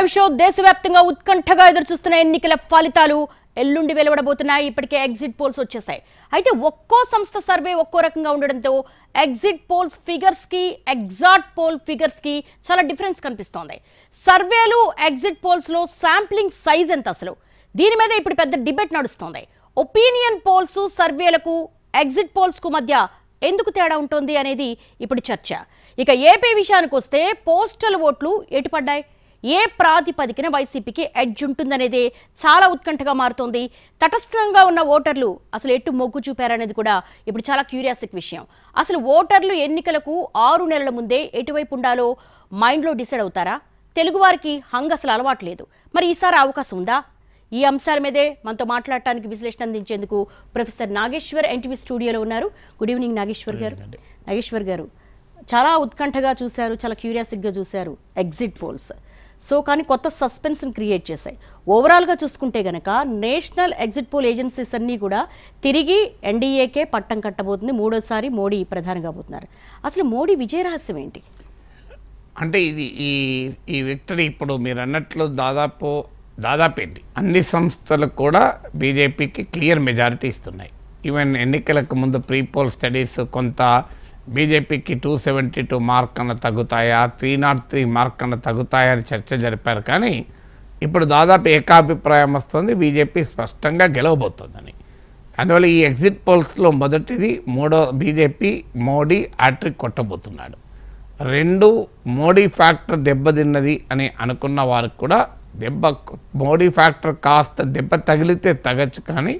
Live show దేశవ్యాప్తంగా ఉత్కంఠగా ఎదురుచూస్తున్న ఎన్నికల ఫలితాలు ఎల్లుండి వెలువడబోతున్నాయి. ఇప్పటికే ఎగ్జిట్ పోల్స్ వచ్చేసాయి. అయితే ఒక్కో సంస్థ సర్వే ఒక్కో రకంగా ఉండడంతో ఎగ్జిట్ పోల్స్ ఫిగర్స్ కి ఎగ్జాక్ట్ పోల్ ఫిగర్స్ కి చాలా డిఫరెన్స్ కనిపిస్తోంది. సర్వేలు ఎగ్జిట్ పోల్స్ లో శాంప్లింగ్ సైజ్ ఎంత అసలు? దీని మీద ఇప్పుడు పెద్ద డిబేట్ నడుస్తోంది. ఒపీనియన్ పోల్స్ సర్వేలకు ఎగ్జిట్ పోల్స్ కు మధ్య ఎందుకు తేడా ఉంటుంది అనేది ఇప్పుడు చర్చ. ఇక ఏపీ విషయానికి వస్తే పోస్టల్ ఓట్లు ఎటుపడ్డాయి, ఏ ప్రాతిపదికన వైసీపీకి ఎడ్జ్ ఉంటుందనేది చాలా ఉత్కంఠగా మారుతోంది. తటస్థంగా ఉన్న ఓటర్లు అసలు ఎటు మొగ్గు చూపారనేది కూడా ఇప్పుడు చాలా క్యూరియాసిక్ విషయం. అసలు ఓటర్లు ఎన్నికలకు 6 నెలల ముందే ఎటువైపు ఉండాలో మైండ్లో డిసైడ్ అవుతారా? తెలుగువారికి హంగ్ అసలు అలవాట్లేదు. మరి ఈసారి అవకాశం ఉందా? ఈ అంశాల మీదే మనతో మాట్లాడటానికి విశ్లేషణ అందించేందుకు ప్రొఫెసర్ నాగేశ్వర్ ఎన్టీవీ స్టూడియోలో ఉన్నారు. గుడ్ ఈవినింగ్ నాగేశ్వర్ గారు. నాగేశ్వర్ గారు, చాలా ఉత్కంఠగా చూశారు, చాలా క్యూరియాసిక్గా చూశారు ఎగ్జిట్ పోల్స్. సో కానీ కొత్త సస్పెన్స్ని క్రియేట్ చేశాయి. ఓవరాల్గా చూసుకుంటే గనక నేషనల్ ఎగ్జిట్ పోల్ ఏజెన్సీస్ అన్నీ కూడా తిరిగి ఎన్డీఏకే పట్టం కట్టబోతుంది. 3వ సారి మోడీ ప్రధాని కాబోతున్నారు. అసలు మోడీ విజయ రహస్యం ఏంటి? అంటే ఇది ఈ విక్టరీ ఇప్పుడు మీరు అన్నట్లు దాదాపేంటి అన్ని సంస్థలు కూడా బీజేపీకి క్లియర్ మెజారిటీ ఇస్తున్నాయి. ఈవెన్ ఎన్నికలకు ముందు ప్రీ పోల్ స్టడీస్ కొంత బీజేపీకి 272 మార్క్ అన్న తగ్గుతాయా, 303 మార్క్ అన్న తగ్గుతాయా అని చర్చ జరిపారు. కానీ ఇప్పుడు దాదాపు ఏకాభిప్రాయం వస్తుంది, బీజేపీ స్పష్టంగా గెలవబోతోందని. అందువల్ల ఈ ఎగ్జిట్ పోల్స్లో మొదటిది బీజేపీ మోడీ హ్యాట్రిక్ కొట్టబోతున్నాడు. 2 మోడీ ఫ్యాక్టర్ దెబ్బతిన్నది అని అనుకున్న వారికి కూడా మోడీ ఫ్యాక్టర్ కాస్త దెబ్బ తగిలితే తగ్గచ్చు, కానీ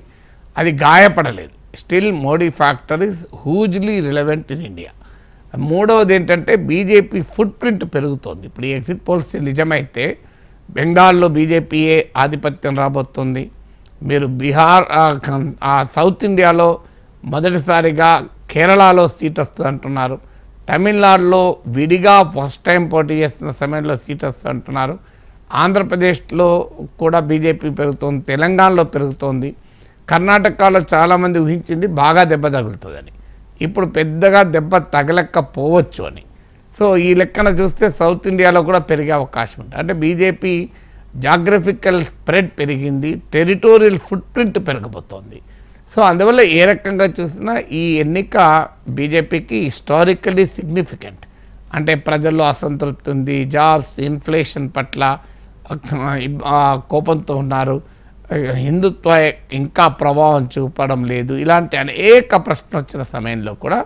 అది గాయపడలేదు. Still Modi factor is hugely relevant in India. 3వది ఏంటంటే బీజేపీ ఫుట్ ప్రింట్ పెరుగుతోంది. ఇప్పుడు ఈ ఎగ్జిట్ పోల్స్ నిజమైతే బెంగాల్లో బీజేపీయే ఆధిపత్యం రాబోతుంది. మీరు బీహార్ సౌత్ ఇండియాలో మొదటిసారిగా కేరళలో సీట్ వస్తుంది అంటున్నారు. తమిళనాడులో విడిగా ఫస్ట్ టైం పోటీ చేస్తున్న సమయంలో సీట్ వస్తుంది అంటున్నారు. ఆంధ్రప్రదేశ్లో కూడా బీజేపీ పెరుగుతోంది, తెలంగాణలో పెరుగుతోంది. కర్ణాటకలో చాలామంది ఊహించింది బాగా దెబ్బ తగులుతుందని, ఇప్పుడు పెద్దగా దెబ్బ తగలకపోవచ్చు అని. సో ఈ లెక్కన చూస్తే సౌత్ ఇండియాలో కూడా పెరిగే అవకాశం ఉంటుంది. అంటే బీజేపీ జాగ్రఫికల్ స్ప్రెడ్ పెరిగింది, టెరిటోరియల్ ఫుట్ ప్రింట్ పెరగబోతోంది. సో అందువల్ల ఏ రకంగా చూసినా ఈ ఎన్నిక బీజేపీకి హిస్టారికలీ సిగ్నిఫికెంట్. అంటే ప్రజల్లో అసంతృప్తి ఉంది, జాబ్స్, ఇన్ఫ్లేషన్ పట్ల కోపంతో ఉన్నారు, హిందుత్వ ఇంకా ప్రభావం చూపడం లేదు, ఇలాంటి అనేక ప్రశ్నలు వచ్చిన సమయంలో కూడా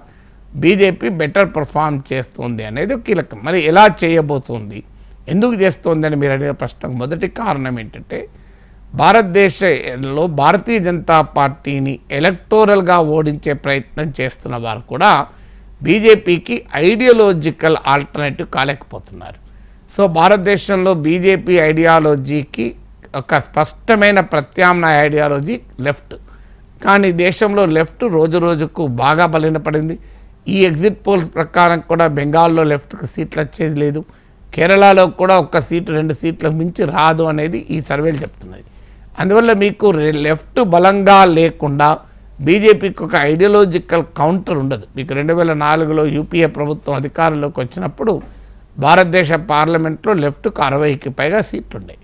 బీజేపీ బెటర్ పర్ఫామ్ చేస్తుంది అనేది కీలకం. మరి ఎలా చేయబోతుంది, ఎందుకు చేస్తుంది అని మీరు అడిగే ప్రశ్నకు మొదటి కారణం ఏంటంటే భారతదేశంలో భారతీయ జనతా పార్టీని ఎలక్టోరల్గా ఓడించే ప్రయత్నం చేస్తున్న వారు కూడా బీజేపీకి ఐడియాలజికల్ ఆల్టర్నేటివ్ కాలేకపోతున్నారు. సో భారతదేశంలో బీజేపీ ఐడియాలజీకి ఒక స్పష్టమైన ప్రత్యామ్నాయ ఐడియాలజీ లెఫ్ట్. కానీ దేశంలో లెఫ్ట్ రోజు రోజుకు బాగా బలహీనపడింది. ఈ ఎగ్జిట్ పోల్స్ ప్రకారం కూడా బెంగాల్లో లెఫ్ట్కి సీట్లు వచ్చేది లేదు, కేరళలో కూడా 1 సీటు 2 సీట్లకు మించి రాదు అనేది ఈ సర్వేలు చెప్తున్నది. అందువల్ల మీకు లెఫ్ట్ బలంగా లేకుండా బీజేపీకి ఒక ఐడియాలజికల్ కౌంటర్ ఉండదు. మీకు 2004లో యూపీఏ ప్రభుత్వం అధికారంలోకి వచ్చినప్పుడు భారతదేశ పార్లమెంట్లో లెఫ్ట్కు 60కి పైగా సీట్లు ఉన్నాయి.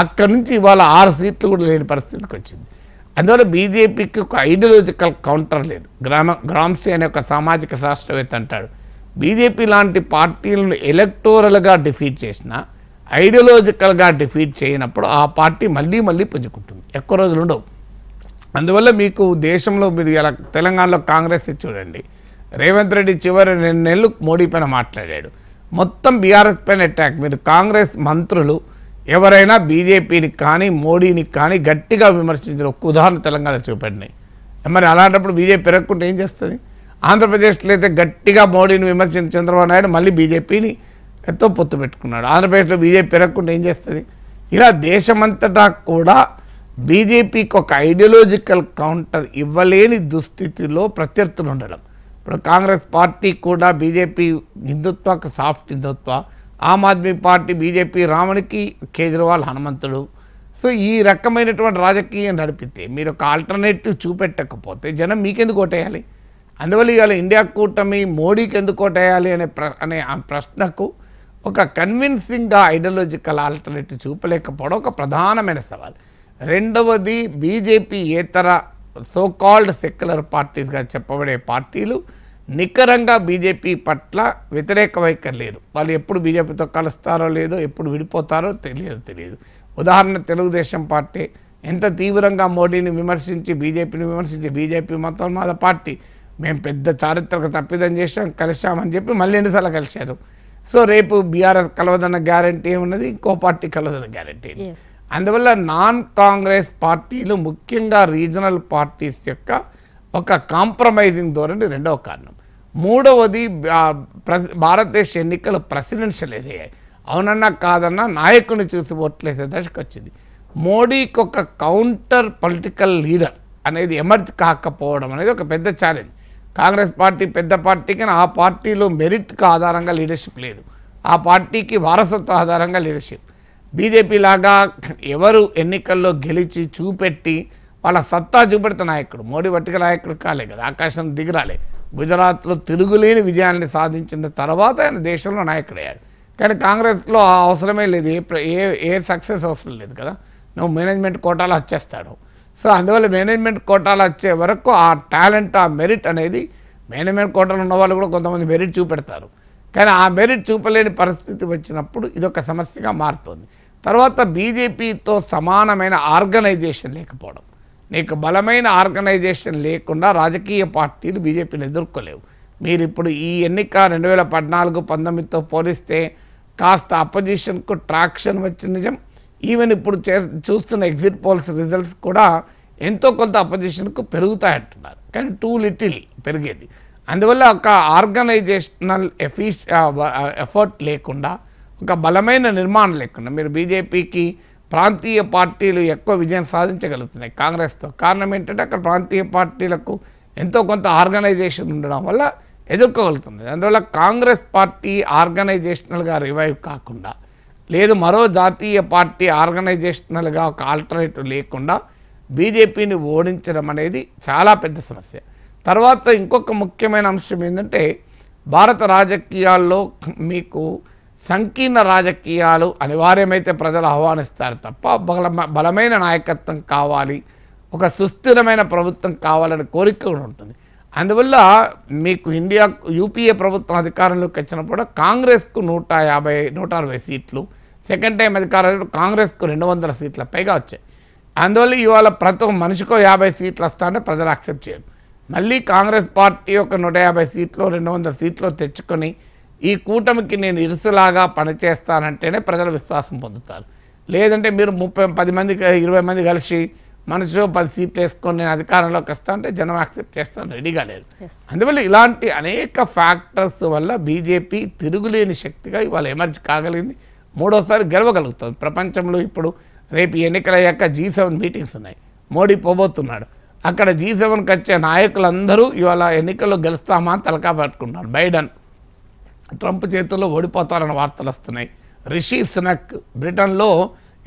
అక్కడి నుంచి ఇవాళ 6 సీట్లు కూడా లేని పరిస్థితికి వచ్చింది. అందువల్ల బీజేపీకి ఒక ఐడియాలజికల్ కౌంటర్ లేదు. గ్రామ్సీ అనే ఒక సామాజిక శాస్త్రవేత్త అంటాడు, బీజేపీ లాంటి పార్టీలను ఎలక్టోరల్గా డిఫీట్ చేసినా ఐడియాలజికల్గా డిఫీట్ చేయనప్పుడు ఆ పార్టీ మళ్ళీ పుంజుకుంటుంది, ఎక్కువ రోజులు ఉండవు. అందువల్ల మీకు దేశంలో మీరు ఇలా తెలంగాణలో కాంగ్రెస్ చూడండి, రేవంత్ రెడ్డి చివరి 2 నెలలు మోడీ పైన మాట్లాడాడు, మొత్తం బీఆర్ఎస్ పైన అటాక్. మీరు కాంగ్రెస్ మంత్రులు ఎవరైనా బీజేపీని కానీ మోడీని కానీ గట్టిగా విమర్శించిన ఒక్క ఉదాహరణ తెలంగాణ చూపెట్టినాయి. మరి అలాంటప్పుడు బీజేపీ పెరగకుండా ఏం చేస్తుంది? ఆంధ్రప్రదేశ్లో అయితే గట్టిగా మోడీని విమర్శించిన చంద్రబాబు నాయుడు మళ్ళీ బీజేపీని ఎంతో పొత్తు పెట్టుకున్నాడు. ఆంధ్రప్రదేశ్లో బీజేపీ పెరగకుండా ఏం చేస్తుంది? ఇలా దేశమంతటా కూడా బీజేపీకి ఒక ఐడియాలజికల్ కౌంటర్ ఇవ్వలేని దుస్థితిలో ప్రత్యర్థులు ఉండడం. ఇప్పుడు కాంగ్రెస్ పార్టీ కూడా బీజేపీ హిందుత్వకు సాఫ్ట్ హిందుత్వ, ఆమ్ ఆద్మీ పార్టీ బీజేపీ రామునికి, కేజ్రీవాల్ హనుమంతుడు. సో ఈ రకమైనటువంటి రాజకీయం నడిపితే మీరు ఒక ఆల్టర్నేటివ్ చూపెట్టకపోతే జనం మీకెందుకు ఓటేయాలి? అందువల్ల ఇవాళ ఇండియా కూటమి మోడీకి ఎందుకు ఓటేయాలి అనే ఆ ప్రశ్నకు ఒక కన్విన్సింగ్గా ఐడియాలజికల్ ఆల్టర్నేటివ్ చూపలేకపోవడం ఒక ప్రధానమైన సవాల్. రెండవది బీజేపీ ఏతర సోకాల్డ్ సెక్యులర్ పార్టీస్గా చెప్పబడే పార్టీలు నికరంగా బీజేపీ పట్ల వ్యతిరేక వైఖరి లేరు. వాళ్ళు ఎప్పుడు బీజేపీతో కలుస్తారో లేదో, ఎప్పుడు విడిపోతారో తెలియదు. ఉదాహరణ తెలుగుదేశం పార్టీ ఎంత తీవ్రంగా మోడీని విమర్శించి బీజేపీని విమర్శించి బీజేపీ మతోన్మాద పార్టీ, మేము పెద్ద చారిత్రక తప్పిదం చేసాం కలిసామని చెప్పి మళ్ళీ ఎన్నిసార్లు కలిశారు. సో రేపు బీఆర్ఎస్ కలవదన్న గ్యారంటీ ఏమున్నది, ఇంకో పార్టీ కలవదన్న గ్యారంటీ. అందువల్ల నాన్ కాంగ్రెస్ పార్టీలు ముఖ్యంగా రీజనల్ పార్టీస్ యొక్క ఒక కాంప్రమైజింగ్ ధోరణి రెండవ కారణం. మూడవది భారతదేశ ఎన్నికలు ప్రెసిడెన్షియల్ ఎదిగాయి. అవునన్నా కాదన్నా నాయకుని చూసి ఓట్లేసే దశకు వచ్చింది. మోడీకి ఒక కౌంటర్ పొలిటికల్ లీడర్ అనేది ఎమర్జ్ కాకపోవడం అనేది ఒక పెద్ద ఛాలెంజ్. కాంగ్రెస్ పార్టీ పెద్ద పార్టీ, కానీ ఆ పార్టీలో మెరిట్కి ఆధారంగా లీడర్షిప్ లేదు, ఆ పార్టీకి వారసత్వ ఆధారంగా లీడర్షిప్. బీజేపీ లాగా ఎవరు ఎన్నికల్లో గెలిచి చూపెట్టి వాళ్ళ సత్తా చూపెడితే నాయకుడు, మోడీ వట్టిక నాయకుడు కాలే కదా, ఆకాశం దిగిరాలే. గుజరాత్లో తిరుగులేని విజయాన్ని సాధించిన తర్వాత ఆయన దేశంలో నాయకుడయ్యాడు. కానీ కాంగ్రెస్లో ఆ అవసరమే లేదు, ఏ సక్సెస్ అవసరం లేదు కదా, నువ్వు మేనేజ్మెంట్ కోటాలో వచ్చేస్తాడు. సో అందువల్ల మేనేజ్మెంట్ కోటాలు వచ్చే వరకు ఆ టాలెంట్, ఆ మెరిట్ అనేది, మేనేజ్మెంట్ కోటాలు ఉన్న వాళ్ళు కూడా కొంతమంది మెరిట్ చూపెడతారు, కానీ ఆ మెరిట్ చూపలేని పరిస్థితి వచ్చినప్పుడు ఇదొక సమస్యగా మారుతుంది. తర్వాత బీజేపీతో సమానమైన ఆర్గనైజేషన్ లేకపోవడం. నీకు బలమైన ఆర్గనైజేషన్ లేకుండా రాజకీయ పార్టీలు బీజేపీని ఎదుర్కోలేవు. మీరు ఇప్పుడు ఈ ఎన్నిక 2014-19తో పోలిస్తే కాస్త అపోజిషన్కు ట్రాక్షన్ వచ్చిన నిజం. ఈవెన్ ఇప్పుడు చూస్తున్న ఎగ్జిట్ పోల్స్ రిజల్ట్స్ కూడా ఎంతో కొంత అపోజిషన్కు పెరుగుతాయంటున్నారు, కానీ టూ లిటిల్ పెరిగేది. అందువల్ల ఒక ఆర్గనైజేషనల్ ఎఫర్ట్ లేకుండా, ఒక బలమైన నిర్మాణం లేకుండా మీరు బీజేపీకి ప్రాంతీయ పార్టీలు ఎక్కువ విజయం సాధించగలుగుతున్నాయి కాంగ్రెస్తో. కారణం ఏంటంటే అక్కడ ప్రాంతీయ పార్టీలకు ఎంతో కొంత ఆర్గనైజేషన్ ఉండడం వల్ల ఎదుర్కోగలుగుతుంది. అందువల్ల కాంగ్రెస్ పార్టీ ఆర్గనైజేషనల్గా రివైవ్ కాకుండా, లేదు మరో జాతీయ పార్టీ ఆర్గనైజేషనల్గా ఒక ఆల్టర్నేటివ్ లేకుండా బీజేపీని ఓడించడం అనేది చాలా పెద్ద సమస్య. తర్వాత ఇంకొక ముఖ్యమైన అంశం ఏంటంటే, భారత రాజకీయాల్లో మీకు సంకీర్ణ రాజకీయాలు అనివార్యమైతే ప్రజలు ఆహ్వానిస్తారు తప్ప బలమైన నాయకత్వం కావాలి, ఒక సుస్థిరమైన ప్రభుత్వం కావాలని కోరిక కూడా ఉంటుంది. అందువల్ల మీకు యూపీఏ ప్రభుత్వం అధికారంలోకి వచ్చినప్పుడు కాంగ్రెస్కు 150-160 సీట్లు, సెకండ్ టైం అధికారంలో కాంగ్రెస్కు 200 సీట్ల పైగా వచ్చాయి. అందువల్ల ఇవాళ ప్రతి ఒక్క మనిషికో 50 సీట్లు వస్తాయంటే ప్రజలు యాక్సెప్ట్ చేయరు. మళ్ళీ కాంగ్రెస్ పార్టీ ఒక 150 సీట్లు 200 సీట్లు తెచ్చుకొని ఈ కూటమికి నేను ఇరుసులాగా పనిచేస్తానంటేనే ప్రజలు విశ్వాసం పొందుతారు. లేదంటే మీరు 10 మంది 20 మంది కలిసి మనసు 10 సీట్లు వేసుకొని నేను అధికారంలోకి వస్తా అంటే జనం యాక్సెప్ట్ చేస్తాను రెడీగా లేదు. అందువల్ల ఇలాంటి అనేక ఫ్యాక్టర్స్ వల్ల బీజేపీ తిరుగులేని శక్తిగా ఇవాళ ఎమర్జ్ కాగలిగింది, మూడోసారి గెలవగలుగుతుంది ప్రపంచంలో. ఇప్పుడు రేపు ఎన్నికలయ్యాక G7 మీటింగ్స్ ఉన్నాయి, మోడీ పోబోతున్నాడు. అక్కడ G7కి వచ్చే నాయకులందరూ ఇవాళ ఎన్నికల్లో గెలుస్తామా తలకా పట్టుకుంటున్నారు. బైడెన్ ట్రంప్ చేతుల్లో ఓడిపోతారన్న వార్తలు వస్తున్నాయి. రిషి సునక్ బ్రిటన్లో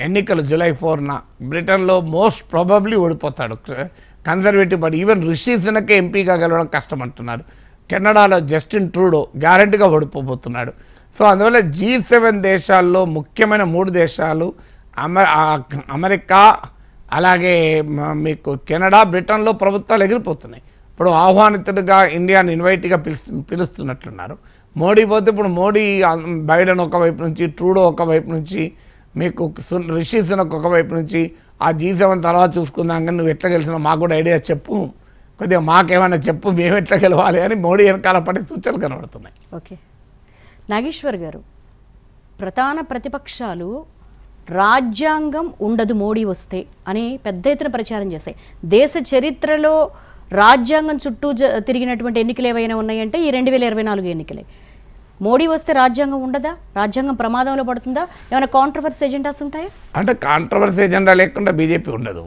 ఎన్నికలు జూలై 4న బ్రిటన్లో మోస్ట్ ప్రాబబ్లీ ఓడిపోతాడు, కన్జర్వేటివ్ పార్టీ. ఈవెన్ రిషి సునకే ఎంపీగా గెలవడం కష్టం అంటున్నారు. కెనడాలో జస్టిన్ ట్రూడో గ్యారెంటీగా ఓడిపోబోతున్నాడు. సో అందువల్ల G7 దేశాల్లో ముఖ్యమైన 3 దేశాలు అమెరికా, అలాగే మీకు కెనడా, బ్రిటన్లో ప్రభుత్వాలు ఎగిరిపోతున్నాయి. ఇప్పుడు ఆహ్వానితుడిగా ఇండియాని ఇన్వైట్గా పిలుస్తున్నట్లున్నారు. మోడీ పోతే ఇప్పుడు మోడీ, బైడెన్ ఒకవైపు నుంచి, ట్రూడో ఒకవైపు నుంచి, మీకు రిషి సునక్ ఒకవైపు నుంచి, ఆ G7 తర్వాత చూసుకుందాం కానీ నువ్వు ఎట్లా గెలిచినావు మాకు కూడా ఐడియా చెప్పు, కొద్దిగా మాకేమైనా చెప్పు, మేము ఎట్లా గెలవాలి అని మోడీ వెనకాల పడే సూచనలు కనబడుతున్నాయి. ఓకే నాగేశ్వర్ గారు, ప్రధాన ప్రతిపక్షాలు రాజ్యాంగం ఉండదు మోడీ వస్తే అని పెద్ద ఎత్తున ప్రచారం చేశాయి. దేశ చరిత్రలో రాజ్యాంగం చుట్టూ తిరిగినటువంటి ఎన్నికలు ఏవైనా ఉన్నాయంటే ఈ 2024 ఎన్నికలే. మోడీ వస్తే రాజ్యాంగం ఉండదా? రాజ్యాంగం ప్రమాదంలో పడుతుందా? ఏమైనా కాంట్రవర్సీ ఎజెండాస్ ఉంటాయా? అంటే కాంట్రవర్సీ ఎజెండా లేకుండా బీజేపీ ఉండదు.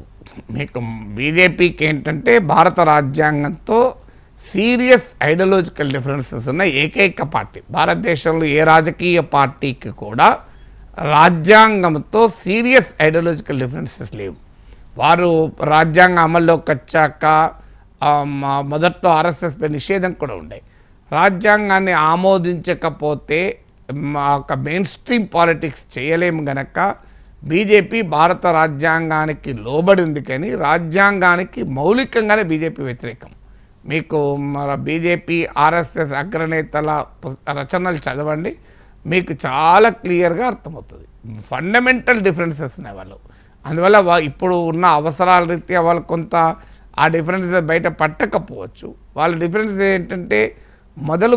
మీకు బీజేపీకి ఏంటంటే భారత రాజ్యాంగంతో సీరియస్ ఐడియాలజికల్ డిఫరెన్సెస్ ఉన్న ఏకైక పార్టీ. భారతదేశంలో ఏ రాజకీయ పార్టీకి కూడా రాజ్యాంగంతో సీరియస్ ఐడియాలజికల్ డిఫరెన్సెస్ లేవు. వారు రాజ్యాంగం అమల్లోకి వచ్చాక మొదట్లో ఆర్ఎస్ఎస్ పై నిషేధం కూడా ఉండే. రాజ్యాంగాన్ని ఆమోదించకపోతే మా ఒక మెయిన్ స్ట్రీమ్ పాలిటిక్స్ చేయలేము గనక బీజేపీ భారత రాజ్యాంగానికి లోబడి ఉంది, కానీ రాజ్యాంగానికి మౌలికంగానే బీజేపీ వ్యతిరేకం. మీకు మన బీజేపీ ఆర్ఎస్ఎస్ అగ్రనేతల రచనలు చదవండి, మీకు చాలా క్లియర్గా అర్థమవుతుంది. ఫండమెంటల్ డిఫరెన్సెస్ ఉన్నాయి వాళ్ళు. అందువల్ల ఇప్పుడు ఉన్న అవసరాల రీత్యా వాళ్ళు కొంత ఆ డిఫరెన్సెస్ బయట పట్టకపోవచ్చు. వాళ్ళ డిఫరెన్స్ ఏంటంటే మొదలు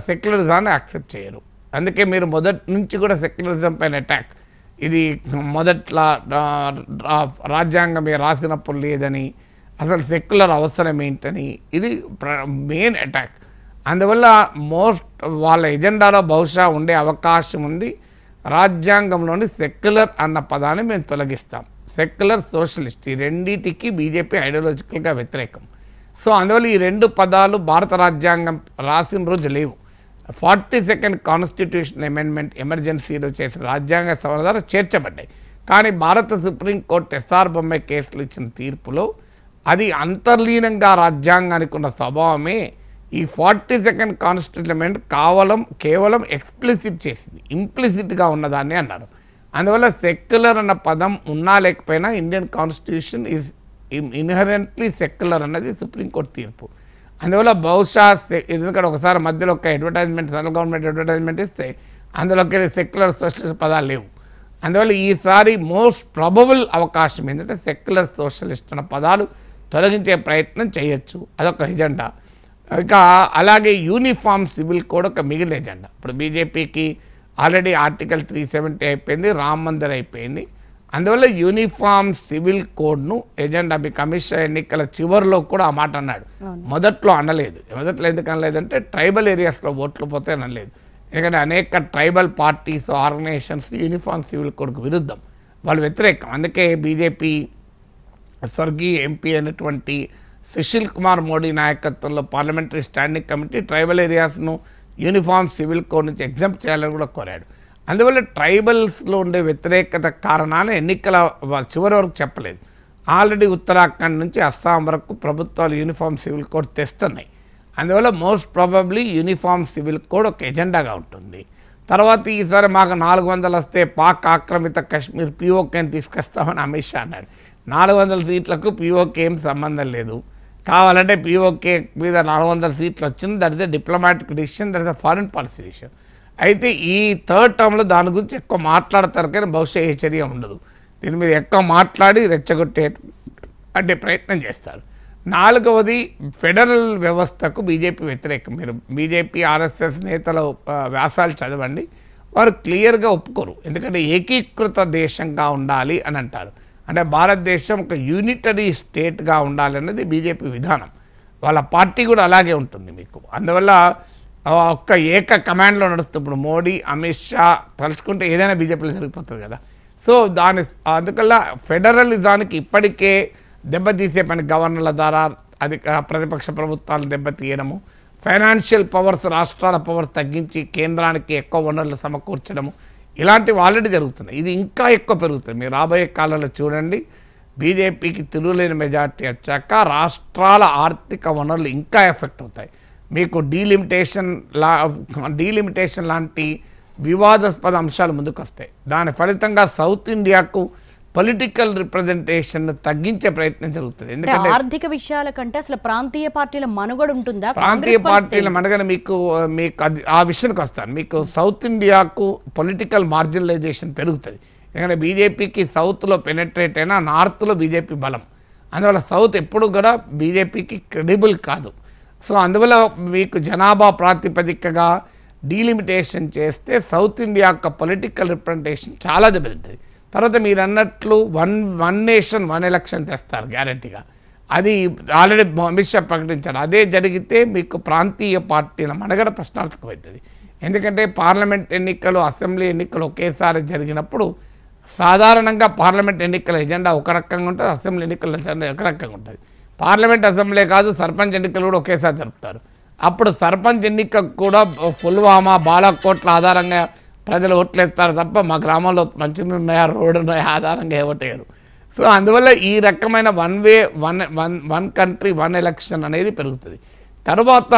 సెక్యులరిజాన్ని యాక్సెప్ట్ చేయరు. అందుకే మీరు మొదటి నుంచి కూడా సెక్యులరిజం పైన అటాక్, ఇది మొదట్లో రాజ్యాంగం రాసినప్పుడు లేదని, అసలు సెక్యులర్ అవసరం ఏంటని, ఇది మెయిన్ అటాక్. అందువల్ల వాళ్ళ ఎజెండాలో బహుశా ఉండే అవకాశం ఉంది, రాజ్యాంగంలోని సెక్యులర్ అన్న పదాన్ని మేము తొలగిస్తాం. సెక్యులర్ సోషలిస్ట్ ఈ రెండింటికి బీజేపీ ఐడియాలజికల్గా వ్యతిరేకం. సో అందువల్ల ఈ రెండు పదాలు భారత రాజ్యాంగం రాసిన రోజు లేవు. 42nd కాన్స్టిట్యూషన్ అమెండ్మెంట్ ఎమర్జెన్సీలో చేసిన రాజ్యాంగ సవరణ ద్వారా చేర్చబడ్డాయి. కానీ భారత సుప్రీంకోర్టు ఎస్ఆర్ బొమ్మాయి కేసులు ఇచ్చిన తీర్పులో అది అంతర్లీనంగా రాజ్యాంగానికి ఉన్న స్వభావమే ఈ 42nd కాన్స్టిట్యూషన్ అమెండ్మెంట్ కేవలం ఎక్స్ప్లిసిట్ చేసింది, ఇంప్లిసిట్గా ఉన్నదాన్ని అన్నారు. అందువల్ల సెక్యులర్ అన్న పదం ఉన్నా లేకపోయినా Indian constitution is inherently secular అన్నది సుప్రీంకోర్టు తీర్పు. అందువల్ల బహుశా ఎందుకంటే ఒకసారి మధ్యలో ఒక అడ్వర్టైజ్మెంట్, సెంట్రల్ గవర్నమెంట్ అడ్వర్టైజ్మెంట్ ఇస్తే అందులోకి సెక్యులర్ సోషలిస్ట్ పదాలు లేవు. అందువల్ల ఈసారి మోస్ట్ ప్రాబబుల్ అవకాశం ఏంటంటే సెక్యులర్ సోషలిస్ట్ అన్న పదాలు తొలగించే ప్రయత్నం చేయొచ్చు, అదొక ఎజెండా. ఇక అలాగే యూనిఫామ్ సివిల్ కోడ్ ఒక మిగిలిన ఎజెండా. ఇప్పుడు బీజేపీకి ఆల్రెడీ ఆర్టికల్ 370 అయిపోయింది, రామ్ మందిర్ అయిపోయింది. అందువల్ల యూనిఫామ్ సివిల్ కోడ్ను ఎజెండా అమిత్ షా ఎన్నికల చివరిలో కూడా ఆ మాట అన్నాడు. మొదట్లో అనలేదు. మొదట్లో ఎందుకు అనలేదంటే ట్రైబల్ ఏరియాస్లో ఓట్లు పోతే అనలేదు. ఎందుకంటే అనేక tribal parties organisations uniform civil కోడ్కు విరుద్ధం, వాళ్ళు వ్యతిరేకం. అందుకే బీజేపీ స్వర్గీయ ఎంపీ అయినటువంటి సుశీల్ కుమార్ మోడీ నాయకత్వంలో పార్లమెంటరీ స్టాండింగ్ కమిటీ ట్రైబల్ ఏరియాస్ను యూనిఫామ్ సివిల్ కోడ్ నుంచి ఎగ్జాంప్ట్ చేయాలని కూడా కోరాడు. అందువల్ల ట్రైబల్స్లో ఉండే వ్యతిరేకత కారణాలు ఎన్నికల చివరి వరకు చెప్పలేదు. ఆల్రెడీ ఉత్తరాఖండ్ నుంచి అస్సాం వరకు ప్రభుత్వాలు యూనిఫామ్ సివిల్ కోడ్ తెస్తున్నాయి. అందువల్ల most probably uniform civil code ఒక ఎజెండాగా ఉంటుంది. తర్వాత ఈసారి మాకు 400 వస్తే పాక్ ఆక్రమిత కశ్మీర్ పీఓకేని తీసుకొస్తామని అమిత్ షా అన్నాడు. 400 సీట్లకు పీఓకే ఏం సంబంధం లేదు. కావాలంటే పీఓకే మీద 400 సీట్లు వచ్చింది, that is a diplomatic decision, that is a foreign policy decision. అయితే ఈ థర్డ్ టర్మ్లో దాని గురించి ఎక్కువ మాట్లాడతారు, కానీ బహుశా ఏ చర్య ఉండదు. దీని మీద ఎక్కువ మాట్లాడి రెచ్చగొట్టే అంటే ప్రయత్నం చేస్తారు. నాలుగవది ఫెడరల్ వ్యవస్థకు బీజేపీ వ్యతిరేకం. మీరు బీజేపీ ఆర్ఎస్ఎస్ నేతల వ్యాసాలు చదవండి, వారు క్లియర్గా ఒప్పుకోరు. ఎందుకంటే ఏకీకృత దేశంగా ఉండాలి అని అంటారు. అంటే భారతదేశం ఒక యూనిటరీ స్టేట్గా ఉండాలన్నది బీజేపీ విధానం. వాళ్ళ పార్టీ కూడా అలాగే ఉంటుంది మీకు. అందువల్ల ఒక్క ఏక కమాండ్లో నడుస్తుంది. ఇప్పుడు మోడీ అమిత్ షా తలుచుకుంటే ఏదైనా బీజేపీలో జరిగిపోతుంది కదా. సో అందుకల్లా ఫెడరలిజానికి ఇప్పటికే దెబ్బతీసే పని గవర్నర్ల ద్వారా ప్రతిపక్ష ప్రభుత్వాలు దెబ్బతీయడము, ఫైనాన్షియల్ పవర్స్ రాష్ట్రాల పవర్స్ తగ్గించి కేంద్రానికి ఎక్కువ వనరులు సమకూర్చడము, ఇలాంటివి ఆల్రెడీ జరుగుతున్నాయి. ఇది ఇంకా ఎక్కువ పెరుగుతుంది. మీరు రాబోయే కాలంలో చూడండి, బీజేపీకి తిరుగులేని మెజార్టీ వచ్చాక రాష్ట్రాల ఆర్థిక వనరులు ఇంకా ఎఫెక్ట్ అవుతాయి. మీకు డీలిమిటేషన్ లాంటి వివాదాస్పద అంశాలు ముందుకు వస్తాయి. దాని ఫలితంగా సౌత్ ఇండియాకు పొలిటికల్ రిప్రజెంటేషన్ తగ్గించే ప్రయత్నం జరుగుతుంది. ఎందుకంటే ఆర్థిక విషయాల కంటే అసలు ప్రాంతీయ పార్టీల మనుగడ ఉంటుందా? ప్రాంతీయ పార్టీల మనుగడ మీకు ఆ విషయానికి వస్తాను. మీకు సౌత్ ఇండియాకు పొలిటికల్ మార్జినలైజేషన్ పెరుగుతుంది. ఎందుకంటే బీజేపీకి సౌత్లో పెనెట్రేట్ అయినా నార్త్లో బీజేపీ బలం. అందువల్ల సౌత్ ఎప్పుడు కూడా బీజేపీకి క్రెడిబుల్ కాదు. సో అందువల్ల మీకు జనాభా ప్రాతిపదికగా డీలిమిటేషన్ చేస్తే సౌత్ ఇండియా యొక్క పొలిటికల్ రిప్రజెంటేషన్ చాలా దెబ్బతింటుంది. తర్వాత మీరు అన్నట్లు వన్ నేషన్ వన్ ఎలక్షన్ తెస్తారు గ్యారంటీగా. అది ఆల్రెడీ అమిత్ షా ప్రకటించారు. అదే జరిగితే మీకు ప్రాంతీయ పార్టీల మనుగడ ప్రశ్నార్థకమవుతుంది. ఎందుకంటే పార్లమెంట్ ఎన్నికలు అసెంబ్లీ ఎన్నికలు ఒకేసారి జరిగినప్పుడు సాధారణంగా పార్లమెంట్ ఎన్నికల ఎజెండా ఒక రకంగా ఉంటుంది, అసెంబ్లీ ఎన్నికల ఎజెండా ఒక రకంగా ఉంటుంది. పార్లమెంట్ అసెంబ్లీ కాదు, సర్పంచ్ ఎన్నికలు కూడా ఒకేసారి జరుపుతారు. అప్పుడు సర్పంచ్ ఎన్నికకు కూడా పుల్వామా బాలాకోట్ల ఆధారంగా ప్రజలు ఓట్లు వేస్తారు తప్ప మా గ్రామంలో మంచిగా ఉన్నాయా రోడ్డు ఉన్నాయా ఆధారంగా ఓటేయరు. సో అందువల్ల ఈ రకమైన వన్ కంట్రీ వన్ ఎలక్షన్ అనేది పెరుగుతుంది. తర్వాత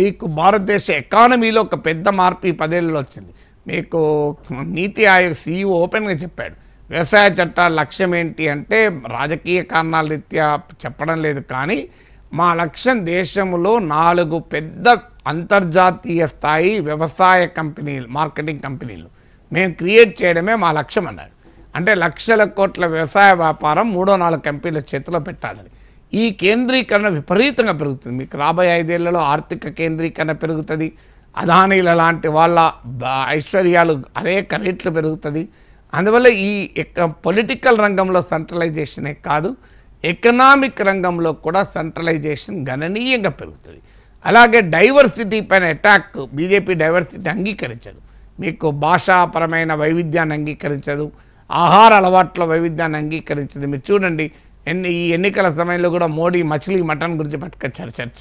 మీకు భారతదేశ ఎకానమీలో ఒక పెద్ద మార్పు ఈ 10 ఏళ్ళలో వచ్చింది. మీకు నీతి ఆయోగ్ CEO ఓపెన్గా చెప్పాడు, వ్యవసాయ చట్టాల లక్ష్యం ఏంటి అంటే రాజకీయ కారణాల రీత్యా చెప్పడం లేదు, కానీ మా లక్ష్యం దేశంలో 4 పెద్ద అంతర్జాతీయ స్థాయి వ్యవసాయ కంపెనీలు, మార్కెటింగ్ కంపెనీలు మేము క్రియేట్ చేయడమే మా లక్ష్యం అన్నాడు. అంటే లక్షల కోట్ల వ్యవసాయ వ్యాపారం 3-4 కంపెనీల చేతిలో పెట్టాలని. ఈ కేంద్రీకరణ విపరీతంగా పెరుగుతుంది. మీకు రాబోయే 5 ఏళ్లలో ఆర్థిక కేంద్రీకరణ పెరుగుతుంది. అదానీల లాంటి వాళ్ళ ఐశ్వర్యాలు అనేక రేట్లు పెరుగుతుంది. అందువల్ల ఈ పొలిటికల్ రంగంలో సెంట్రలైజేషనే కాదు, ఎకనామిక్ రంగంలో కూడా సెంట్రలైజేషన్ గణనీయంగా పెరుగుతుంది. అలాగే డైవర్సిటీ పైన అటాక్, బీజేపీ డైవర్సిటీ అంగీకరించదు. మీకు భాషాపరమైన వైవిధ్యాన్ని అంగీకరించదు, ఆహార అలవాట్ల వైవిధ్యాన్ని అంగీకరించదు. మీరు చూడండి, ఈ ఎన్నికల సమయంలో కూడా మోడీ మచిలీ మటన్ గురించి పట్టుకొచ్చారు చర్చ.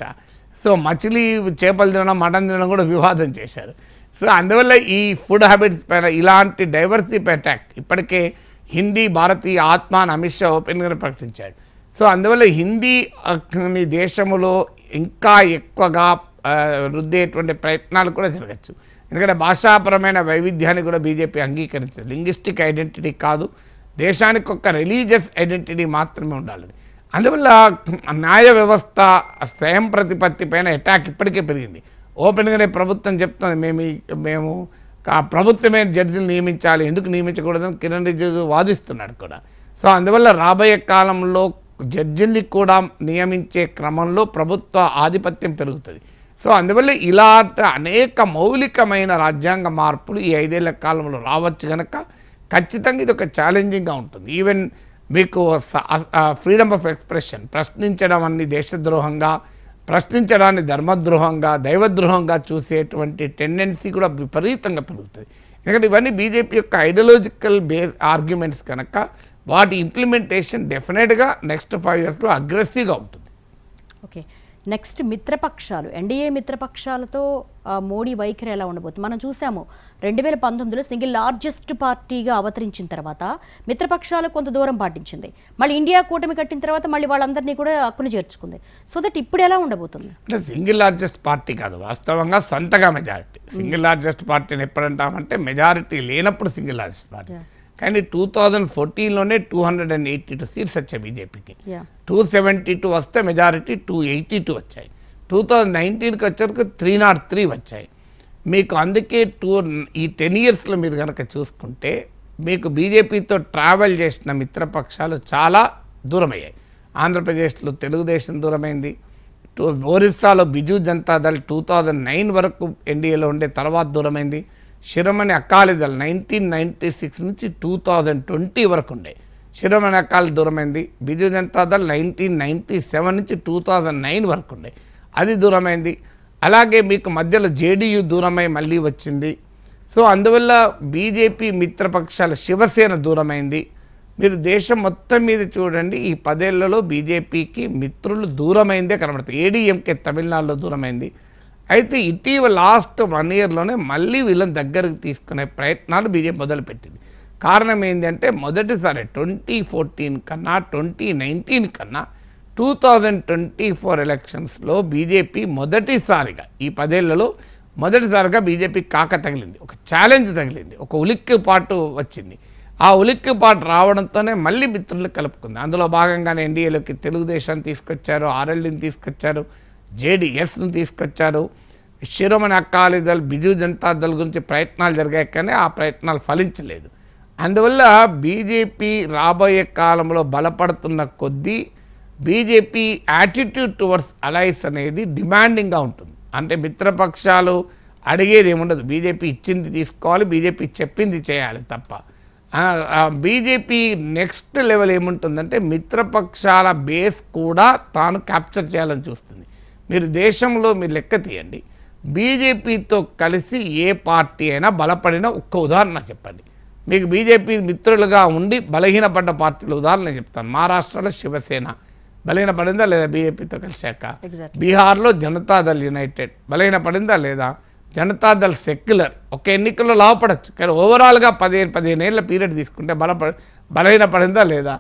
సో మచిలీ చేపలు తినడం, మటన్ తినడం కూడా వివాదం చేశారు. సో అందువల్ల ఈ ఫుడ్ హ్యాబిట్స్ పైన ఇలాంటి డైవర్సిటీ అటాక్, ఇప్పటికే హిందీ భారతీయ ఆత్మ అని అమిత్ షా ఓపెన్గా ప్రకటించాడు. సో అందువల్ల హిందీ దేశంలో ఇంకా ఎక్కువగా రుద్దేటువంటి ప్రయత్నాలు కూడా జరగచ్చు. ఎందుకంటే భాషాపరమైన వైవిధ్యాన్ని కూడా బీజేపీ అంగీకరించదు. లింగ్విస్టిక్ ఐడెంటిటీ కాదు, దేశానికి ఒక రిలీజియస్ ఐడెంటిటీ మాత్రమే ఉండాలని. అందువల్ల న్యాయ వ్యవస్థ స్వయం ప్రతిపత్తి పైన అటాక్ ఇప్పటికే పెరిగింది. ఓపెన్గానే ప్రభుత్వం చెప్తుంది, మేము ప్రభుత్వమే జడ్జిలు నియమించాలి, ఎందుకు నియమించకూడదని కిరణ్ రిజిజు వాదిస్తున్నాడు కూడా. సో అందువల్ల రాబోయే కాలంలో జడ్జిల్ని కూడా నియమించే క్రమంలో ప్రభుత్వ ఆధిపత్యం పెరుగుతుంది. సో అందువల్ల ఇలాంటి అనేక మౌలికమైన రాజ్యాంగ మార్పులు ఈ 5 ఏళ్ల కాలంలో రావచ్చు కనుక ఖచ్చితంగా ఇది ఒక ఛాలెంజింగ్గా ఉంటుంది. ఈవెన్ మీకు ఫ్రీడమ్ ఆఫ్ ఎక్స్ప్రెషన్, ప్రశ్నించడం అన్ని దేశద్రోహంగా, ప్రశ్నించడాన్ని ధర్మద్రోహంగా, దైవద్రోహంగా చూసేటువంటి టెండెన్సీ కూడా విపరీతంగా పెరుగుతుంది. ఎందుకంటే ఇవన్నీ బీజేపీ యొక్క ఐడియాలజికల్ బేస్ ఆర్గ్యుమెంట్స్ కనుక వాటి ఇంప్లిమెంటేషన్ డెఫినెట్గా నెక్స్ట్ 5 ఇయర్స్లో అగ్రెసివ్గా ఉంటుంది. ఓకే, నెక్స్ట్ మిత్రపక్షాలు, ఎన్డీఏ మిత్రపక్షాలతో మోడీ వైఖరి ఎలా ఉండబోతుంది? మనం చూసాము 2019లో సింగిల్ లార్జెస్ట్ పార్టీగా అవతరించిన తర్వాత మిత్రపక్షాలు కొంత దూరం పాటించింది. మళ్ళీ ఇండియా కూటమి కట్టిన తర్వాత మళ్ళీ వాళ్ళందరినీ కూడా హక్కును చేర్చుకుంది. సో దట్ ఇప్పుడు ఎలా ఉండబోతుంది? అంటే సింగిల్ లార్జెస్ట్ పార్టీ కాదు, వాస్తవంగా సొంతగా మెజారిటీ. సింగిల్ లార్జెస్ట్ పార్టీని ఎప్పుడంటామంటే మెజారిటీ లేనప్పుడు సింగిల్ లార్జెస్ట్ పార్టీ. కానీ 2014లోనే 282 సీట్స్ వచ్చాయి బీజేపీకి. 272 వస్తే మెజారిటీ 282 వచ్చాయి. 2019కి వచ్చేసరికి 303 వచ్చాయి. మీకు అందుకే ఈ 10 ఇయర్స్లో మీరు కనుక చూసుకుంటే మీకు బీజేపీతో ట్రావెల్ చేసిన మిత్రపక్షాలు చాలా దూరమయ్యాయి. ఆంధ్రప్రదేశ్లో తెలుగుదేశం దూరమైంది, ఒరిస్సాలో బిజు జనతాదళ్ 2009 వరకు ఎన్డీఏలో ఉండే తర్వాత దూరమైంది. శిరోమణి అకాలీదళ్ 1996 నుంచి 2020 వరకు ఉండే శిరోమణి అకాలి దూరమైంది. బిజు జనతాదళ్ 1997 నుంచి 2009 వరకు ఉండే, అది దూరమైంది. అలాగే మీకు మధ్యలో జేడీయూ దూరమై మళ్ళీ వచ్చింది. సో అందువల్ల బీజేపీ మిత్రపక్షాల శివసేన దూరమైంది. మీరు దేశం మొత్తం మీద చూడండి, ఈ 10 ఏళ్లలో బీజేపీకి మిత్రులు దూరమైందే కనబడుతుంది. ఏడీఎంకే తమిళనాడులో దూరమైంది. అయితే ఇటీవల లాస్ట్ 1 ఇయర్లోనే మళ్ళీ వీళ్ళని దగ్గరకు తీసుకునే ప్రయత్నాలు బీజేపీ మొదలుపెట్టింది. కారణం ఏంటంటే మొదటిసారి 2014 కన్నా 2019 కన్నా 2024 ఎలక్షన్స్లో బీజేపీ మొదటిసారిగా ఈ 10 ఏళ్లలో మొదటిసారిగా బీజేపీ కాక తగిలింది, ఒక ఛాలెంజ్ తగిలింది, ఒక ఉలిక్కిపాటు వచ్చింది. ఆ ఉలిక్కిపాటు రావడంతోనే మళ్ళీ మిత్రులు కలుపుకుంది. అందులో భాగంగానే ఎన్డీఏలోకి తెలుగుదేశాన్ని తీసుకొచ్చారు, ఆర్ఎల్డీని తీసుకొచ్చారు, జేడీఎస్ను తీసుకొచ్చారు. శిరోమణి అకాలీదళ్, బిజు జనతాదళ్ గురించి ప్రయత్నాలు జరిగాయి, కానీ ఆ ప్రయత్నాలు ఫలించలేదు. అందువల్ల బీజేపీ రాబోయే కాలంలో బలపడుతున్న కొద్దీ బీజేపీ యాటిట్యూడ్ టువర్డ్స్ అలైస్ అనేది డిమాండింగ్గా ఉంటుంది. అంటే మిత్రపక్షాలు అడిగేది ఏముండదు, బీజేపీ ఇచ్చింది తీసుకోవాలి, బీజేపీ చెప్పింది చేయాలి తప్ప. బీజేపీ నెక్స్ట్ లెవెల్ ఏముంటుందంటే మిత్రపక్షాల బేస్ కూడా తాను క్యాప్చర్ చేయాలని చూస్తుంది. మీరు దేశంలో మీరు లెక్క తీయండి, బీజేపీతో కలిసి ఏ పార్టీ అయినా బలపడిన ఒక్క ఉదాహరణ చెప్పండి. మీకు బీజేపీ మిత్రులుగా ఉండి బలహీనపడ్డ పార్టీల ఉదాహరణ చెప్తాను. మహారాష్ట్రలో శివసేన బలహీనపడిందా లేదా బీజేపీతో కలిసాక? బీహార్లో జనతాదళ్ యునైటెడ్ బలహీనపడిందా లేదా? జనతాదళ్ సెక్యులర్ ఒక ఎన్నికల్లో లాభపడచ్చు, కానీ ఓవరాల్గా 15 ఏళ్ళ పీరియడ్ తీసుకుంటే బలహీనపడిందా లేదా?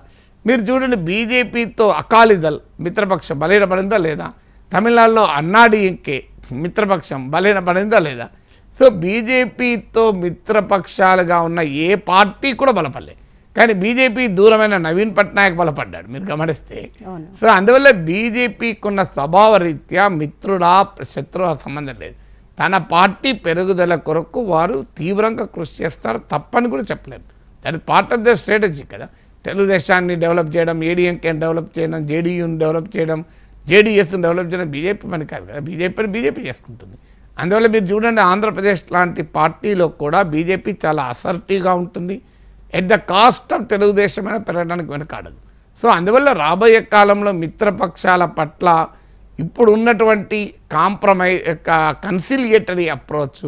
మీరు చూడండి, బీజేపీతో అకాలీదళ్ మిత్రపక్షం బలహీనపడిందా లేదా? తమిళనాడులో అన్నాడీఎంకే మిత్రపక్షం బలహీనపడిందా లేదా? సో బీజేపీతో మిత్రపక్షాలుగా ఉన్న ఏ పార్టీ కూడా బలపడలేదు. కానీ బీజేపీ దూరమైన నవీన్ పట్నాయక్ బలపడ్డాడు మీరు గమనిస్తే. సో అందువల్ల బీజేపీకి ఉన్న స్వభావ రీత్యా మిత్రుడా శత్రువు సంబంధం లేదు. తన పార్టీ పెరుగుదల కొరకు వారు తీవ్రంగా కృషి చేస్తారు, తప్పని కూడా చెప్పలేదు. That is part of the strategy కదా. తెలుగుదేశాన్ని డెవలప్ చేయడం, ఏడీఎంకేని డెవలప్ చేయడం, జేడీయూని డెవలప్ చేయడం, జేడీఎస్ని డెవలప్ చేయడం బీజేపీ పని కాదు కదా. బీజేపీని బీజేపీ చేసుకుంటుంది. అందువల్ల మీరు చూడండి, ఆంధ్రప్రదేశ్ లాంటి పార్టీలో కూడా బీజేపీ చాలా అసర్టివ్గా ఉంటుంది. ఎట్ ద కాస్ట్ ఆఫ్ తెలుగుదేశమైన పెరగడానికి వెనకాడదు. సో అందువల్ల రాబోయే కాలంలో మిత్రపక్షాల పట్ల ఇప్పుడు ఉన్నటువంటి కన్సిలియేటరీ అప్రోచ్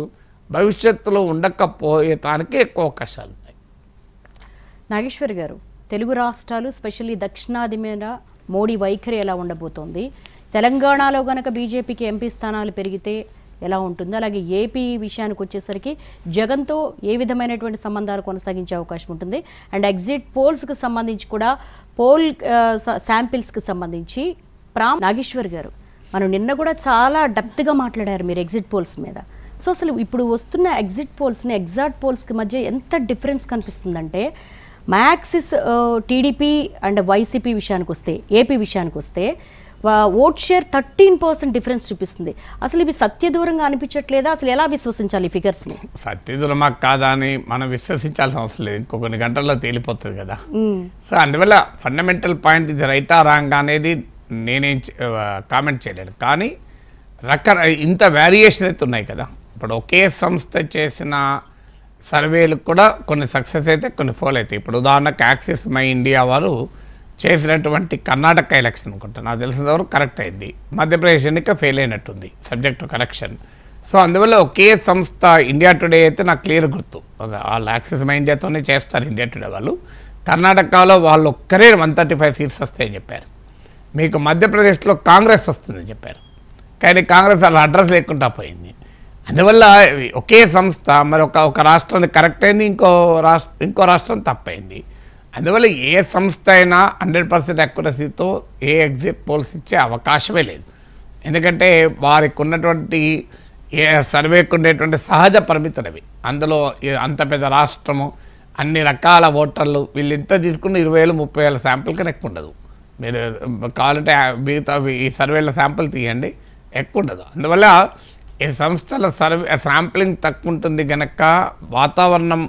భవిష్యత్తులో ఉండకపోయేదానికి ఎక్కువ అవకాశాలు ఉన్నాయి. నాగేశ్వర్ గారు, తెలుగు రాష్ట్రాలు స్పెషల్లీ దక్షిణాది మీద మోడీ వైఖరి ఎలా ఉండబోతోంది? తెలంగాణలో గనక బీజేపీకి ఎంపీ స్థానాలు పెరిగితే ఎలా ఉంటుంది? అలాగే ఏపీ విషయానికి వచ్చేసరికి జగన్తో ఏ విధమైనటువంటి సంబంధాలు కొనసాగించే అవకాశం ఉంటుంది? అండ్ ఎగ్జిట్ పోల్స్కి సంబంధించి కూడా పోల్ శాంపిల్స్కి సంబంధించి నాగేశ్వర్ గారు, మనం నిన్న కూడా చాలా డెప్త్గా మాట్లాడారు మీరు ఎగ్జిట్ పోల్స్ మీద. సో అసలు ఇప్పుడు వస్తున్న ఎగ్జిట్ పోల్స్ని ఎగ్జాక్ట్ పోల్స్కి మధ్య ఎంత డిఫరెన్స్ కనిపిస్తుందంటే, మ్యాక్సిస్ టీడీపీ అండ్ వైసీపీ విషయానికి వస్తే, ఏపీ విషయానికి వస్తే ఓట్ షేర్ 13% డిఫరెన్స్ చూపిస్తుంది. అసలు ఇవి సత్యదూరంగా అనిపించట్లేదా? అసలు ఎలా విశ్వసించాలి ఈ ఫిగర్స్ని? సత్యదూరమా కాదా అని మనం విశ్వసించాల్సిన అవసరం లేదు, ఇంకో కొన్ని గంటల్లో తేలిపోతుంది కదా. సో అందువల్ల ఫండమెంటల్ పాయింట్ ఇది రైటా రాంగ్ అనేది నేనేం కామెంట్ చేయలేను. కానీ ఇంత వేరియేషన్ అయితే ఉన్నాయి కదా. ఇప్పుడు ఒకే సంస్థ చేసిన సర్వేలు కూడా కొన్ని సక్సెస్ అయితే కొన్ని ఫెయిల్ అవుతాయి. ఇప్పుడు ఉదాహరణకు యాక్సిస్ మై ఇండియా వారు చేసినటువంటి కర్ణాటక ఎలక్షన్ అనుకుంటా, నాకు తెలిసిన వరకు కరెక్ట్ అయింది. మధ్యప్రదేశ్ ఎన్నిక ఫెయిల్ అయినట్టుంది, సబ్జెక్ట్ టు కరెక్షన్. సో అందువల్ల ఒకే సంస్థ ఇండియా టుడే అయితే నాకు క్లియర్ గుర్తు, వాళ్ళు యాక్సిస్ మై ఇండియాతోనే చేస్తారు ఇండియా టుడే వాళ్ళు. కర్ణాటకలో వాళ్ళు ఒక్కరే 135 సీట్స్ వస్తాయని చెప్పారు. మీకు మధ్యప్రదేశ్లో కాంగ్రెస్ వస్తుందని చెప్పారు, కానీ కాంగ్రెస్ వాళ్ళ అడ్రస్ లేకుండా పోయింది. అందువల్ల ఒకే సంస్థ మరి ఒక రాష్ట్రాన్ని కరెక్ట్ అయింది, ఇంకో రాష్ట్రం తప్పైంది. అందువల్ల ఏ సంస్థ అయినా 100% అక్యురసీతో ఏ ఎగ్జిట్ పోల్స్ ఇచ్చే అవకాశమే లేదు. ఎందుకంటే వారికి ఉన్నటువంటి సర్వేకు ఉండేటువంటి సహజ పరిమితులవి. అందులో అంత పెద్ద రాష్ట్రము, అన్ని రకాల ఓటర్లు, వీళ్ళు ఇంత తీసుకున్న 20,000-30,000 శాంపుల్ కన్నా ఎక్కువ ఉండదు. మీరు కావాలంటే మిగతా ఈ సర్వేల శాంపుల్ తీయండి, ఎక్కువ ఉండదు. అందువల్ల ఈ సంస్థల శాంప్లింగ్ తక్కువ ఉంటుంది కనుక వాతావరణం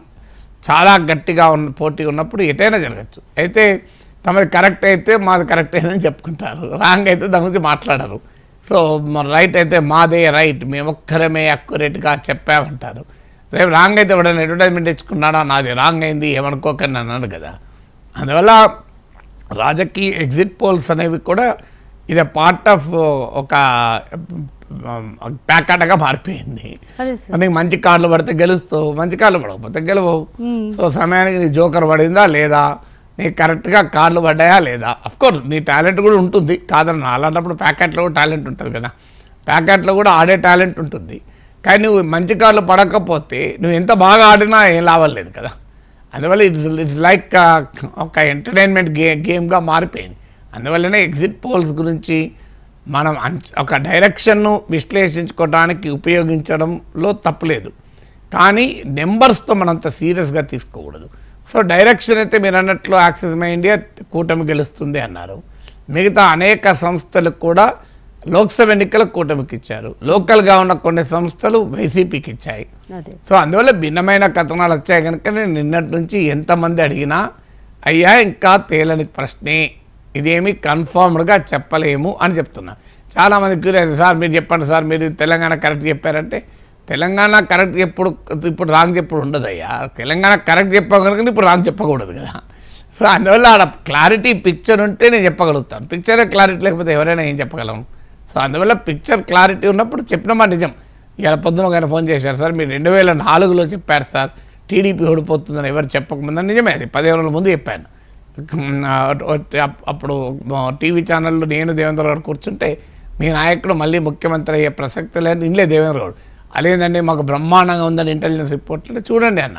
చాలా గట్టిగా పోటీ ఉన్నప్పుడు ఎటైనా జరగచ్చు. అయితే తమది కరెక్ట్ అయితే మాది కరెక్ట్ అయిందని చెప్పుకుంటారు, రాంగ్ అయితే దాని గురించి మాట్లాడరు. సో రైట్ అయితే మాదే రైట్, మేము ఒక్కరమే అక్యురేట్గా చెప్పామంటారు. రేపు రాంగ్ అయితే ఎవడైనా అడ్వర్టైజ్మెంట్ ఇచ్చుకున్నాడా నాది రాంగ్ అయింది ఏమనుకోకని అన్నాడు కదా. అందువల్ల రాజకీయ ఎగ్జిట్ పోల్స్ అనేవి కూడా ఇది పార్ట్ ఆఫ్ ఒక ప్యాకాటగా మారిపోయింది. నీకు మంచి కార్డులు పడితే గెలుస్తావు, మంచి కార్డులు పడకపోతే గెలవవు. సో సమయానికి నీ జోకర్ పడిందా లేదా, నీకు కరెక్ట్గా కార్డులు పడ్డాయా లేదా. అఫ్కోర్స్ నీ టాలెంట్ కూడా ఉంటుంది కాదన్నా, అలాంటప్పుడు ప్యాకెట్లో కూడా టాలెంట్ ఉంటుంది కదా, ప్యాకెట్లో కూడా ఆడే టాలెంట్ ఉంటుంది. కానీ నువ్వు మంచి కార్డులు పడకపోతే నువ్వు ఎంత బాగా ఆడినా ఏం లాభం లేదు కదా. అందువల్ల ఇట్స్ లైక్ ఒక ఎంటర్టైన్మెంట్ గేమ్గా మారిపోయింది. అందువల్లనే ఎగ్జిట్ పోల్స్ గురించి మనం ఒక డైరెక్షన్ను విశ్లేషించుకోవడానికి ఉపయోగించడంలో తప్పులేదు, కానీ నెంబర్స్తో మనం అంత సీరియస్గా తీసుకోకూడదు. సో డైరెక్షన్ అయితే మీరు అన్నట్లు యాక్సిస్ మై ఇండియా కూటమి గెలుస్తుంది అన్నారు. మిగతా అనేక సంస్థలు కూడా లోక్సభ ఎన్నికలకు కూటమికి ఇచ్చారు, లోకల్గా ఉన్న కొన్ని సంస్థలు వైసీపీకి ఇచ్చాయి. సో అందువల్ల భిన్నమైన కథనాలు వచ్చాయి కనుక నేను నిన్నటి నుంచి ఎంతమంది అడిగినా అయ్యా ఇంకా తేలని ప్రశ్నే, ఇదేమి కన్ఫర్మ్డ్గా చెప్పలేము అని చెప్తున్నా. చాలామంది క్యూరియస్, సార్ మీరు చెప్పండి సార్, మీరు తెలంగాణ కరెక్ట్ చెప్పారంటే తెలంగాణ కరెక్ట్ ఇప్పుడు రాంగ్ చెప్పుడు ఉండదు అయ్యా. తెలంగాణ కరెక్ట్ చెప్పగలిగిన ఇప్పుడు రాంగ్ చెప్పకూడదు కదా. సో అందువల్ల ఆడ క్లారిటీ పిక్చర్ ఉంటే నేను చెప్పగలుగుతాను, పిక్చరే క్లారిటీ లేకపోతే ఎవరైనా ఏం చెప్పగలను. సో అందువల్ల పిక్చర్ క్లారిటీ ఉన్నప్పుడు చెప్పినమా నిజం. ఇలా పొద్దున ఒక ఫోన్ చేశారు, సార్ మీరు 2004లో చెప్పారు సార్ టీడీపీ ఓడిపోతుందని ఎవరు చెప్పకముందని. నిజమే, అది 15 రోజుల ముందు చెప్పాను. అప్పుడు టీవీ ఛానల్లో నేను దేవేంద్ర గారు కూర్చుంటే మీ నాయకుడు మళ్ళీ ముఖ్యమంత్రి అయ్యే ప్రసక్తి లేదు ఇన్లే దేవేంద్ర గౌడ్. అదేంటండి మాకు బ్రహ్మాండంగా ఉందని ఇంటెలిజెన్స్ రిపోర్ట్లో చూడండి అన్న,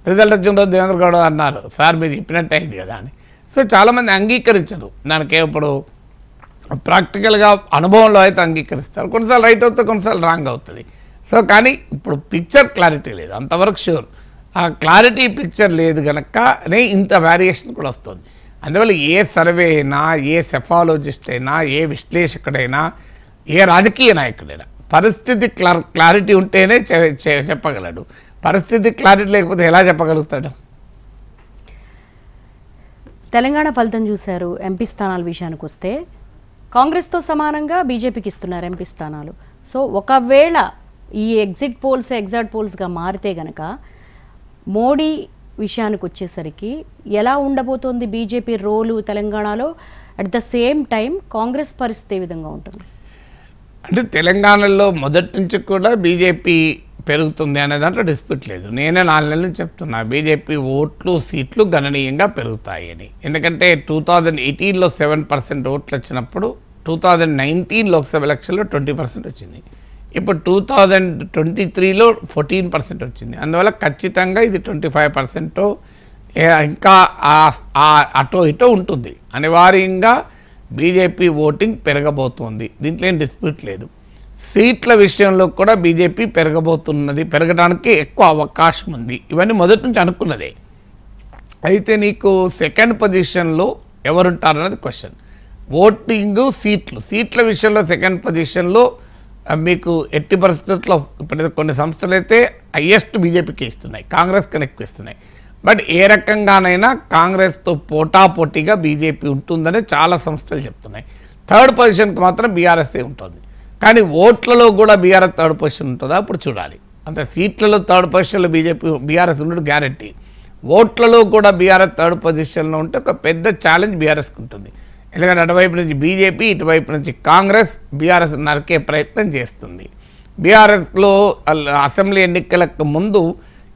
రిజల్ట్ వచ్చిన రోజు దేవేంద్ర గౌడ్ అన్నారు సార్ మీరు చెప్పినట్టు అయింది కదా అని. సో చాలామంది అంగీకరించరు దానికి. ఇప్పుడు ప్రాక్టికల్గా అనుభవంలో అయితే అంగీకరిస్తారు, కొన్నిసార్లు రైట్ అవుతుంది, కొన్నిసార్లు రాంగ్ అవుతుంది. సో కానీ ఇప్పుడు పిక్చర్ క్లారిటీ లేదు, అంతవరకు షూర్. ఆ క్లారిటీ పిక్చర్ లేదు కనుకనే ఇంత వేరియేషన్ కూడా వస్తుంది. అందువల్ల ఏ సర్వే అయినా, ఏ సెఫాలజిస్ట్ అయినా, ఏ విశ్లేషకుడైనా, ఏ రాజకీయ నాయకుడైనా పరిస్థితి క్లారిటీ ఉంటేనే చెప్పగలడు. పరిస్థితి క్లారిటీ లేకపోతే ఎలా చెప్పగలుగుతాడు? తెలంగాణ ఫలితం చూశారు. ఎంపీ స్థానాల విషయానికి వస్తే కాంగ్రెస్తో సమానంగా బీజేపీకి ఇస్తున్నారు ఎంపీ స్థానాలు. సో ఒకవేళ ఈ ఎగ్జిట్ పోల్స్గా మారితే గనక మోడీ విషయానికి వచ్చేసరికి ఎలా ఉండబోతోంది బీజేపీ రోలు తెలంగాణలో? At the same time Congress పరిస్థితి ఏ విధంగా ఉంటుంది? అంటే తెలంగాణలో మొదటి నుంచి కూడా బీజేపీ పెరుగుతుంది అనే దాంట్లో డిస్ప్యూట్ లేదు. నేనే 4 నెలల నుంచి చెప్తున్నా బీజేపీ ఓట్లు సీట్లు గణనీయంగా పెరుగుతాయని. ఎందుకంటే 2018లో 7% ఓట్లు వచ్చినప్పుడు 2019 లోక్సభ ఎలక్షన్లో 20% వచ్చింది. ఇప్పుడు 2023లో 14% వచ్చింది. అందువల్ల ఖచ్చితంగా ఇది 25% ఇంకా అటో ఇటో ఉంటుంది. అనివార్యంగా బీజేపీ ఓటింగ్ పెరగబోతుంది, దీంట్లో ఏం డిస్ప్యూట్ లేదు. సీట్ల విషయంలో కూడా బీజేపీ పెరగబోతున్నది, పెరగడానికి ఎక్కువ అవకాశం ఉంది. ఇవన్నీ మొదటి నుంచి అనుకున్నదే. అయితే నీకు సెకండ్ పొజిషన్లో ఎవరుంటారన్నది క్వశ్చన్. ఓటింగ్ సీట్ల విషయంలో సెకండ్ పొజిషన్లో మీకు ఎట్టి పరిస్థితుల్లో ఇప్పుడు కొన్ని సంస్థలు అయితే హైయెస్ట్ బీజేపీకి ఇస్తున్నాయి, కాంగ్రెస్ కన్నా ఎక్కువ ఇస్తున్నాయి. బట్ ఏ రకంగానైనా కాంగ్రెస్తో పోటాపోటీగా బీజేపీ ఉంటుందని చాలా సంస్థలు చెప్తున్నాయి. థర్డ్ పొజిషన్కి మాత్రం బీఆర్ఎస్ఏ ఉంటుంది. కానీ ఓట్లలో కూడా బీఆర్ఎస్ థర్డ్ పొజిషన్ ఉంటుందా అప్పుడు చూడాలి. అంటే సీట్లలో థర్డ్ పొజిషన్లో బీఆర్ఎస్ ఉండడం గ్యారెంటీ. ఓట్లలో కూడా బీఆర్ఎస్ థర్డ్ పొజిషన్లో ఉంటే ఒక పెద్ద ఛాలెంజ్ బీఆర్ఎస్కి ఉంటుంది. ఎందుకంటే అటువైపు నుంచి బీజేపీ, ఇటువైపు నుంచి కాంగ్రెస్ బీఆర్ఎస్ నరికే ప్రయత్నం చేస్తుంది. బీఆర్ఎస్లో అసెంబ్లీ ఎన్నికలకు ముందు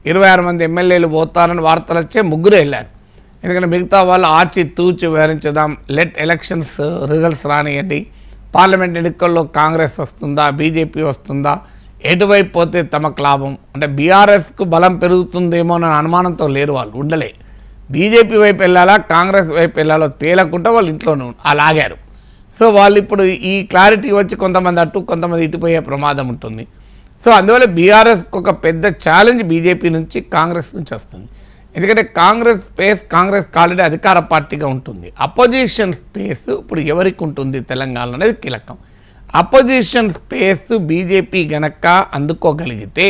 26 మంది ఎమ్మెల్యేలు పోతారని వార్తలు వచ్చే 3 వెళ్ళారు. ఎందుకంటే మిగతా వాళ్ళు ఆచి తూచి వివరించదాం, లెట్ ఎలక్షన్స్ రిజల్ట్స్ రానియండి, పార్లమెంట్ ఎన్నికల్లో కాంగ్రెస్ వస్తుందా బీజేపీ వస్తుందా, ఎటువైపు పోతే తమకు లాభం, అంటే బీఆర్ఎస్కు బలం పెరుగుతుందేమో అనే అనుమానంతో లేరు వాళ్ళు, ఉండలే. బీజేపీ వైపు వెళ్ళాలా కాంగ్రెస్ వైపు వెళ్ళాలో తేలకుండా వాళ్ళు ఇంట్లోనే అలాగారు. సో వాళ్ళు ఇప్పుడు ఈ క్లారిటీ వచ్చి కొంతమంది అటు కొంతమంది ఇటుపోయే ప్రమాదం ఉంటుంది. సో అందువల్ల బీఆర్ఎస్కి ఒక పెద్ద ఛాలెంజ్ బీజేపీ నుంచి కాంగ్రెస్ నుంచి వస్తుంది. ఎందుకంటే కాంగ్రెస్ స్పేస్ కాంగ్రెస్ ఆల్రెడీ అధికార పార్టీగా ఉంటుంది. అపోజిషన్ స్పేస్ ఇప్పుడు ఎవరికి ఉంటుంది తెలంగాణలో అనేది కీలకం. అపోజిషన్ స్పేస్ బీజేపీ గనక అందుకోగలిగితే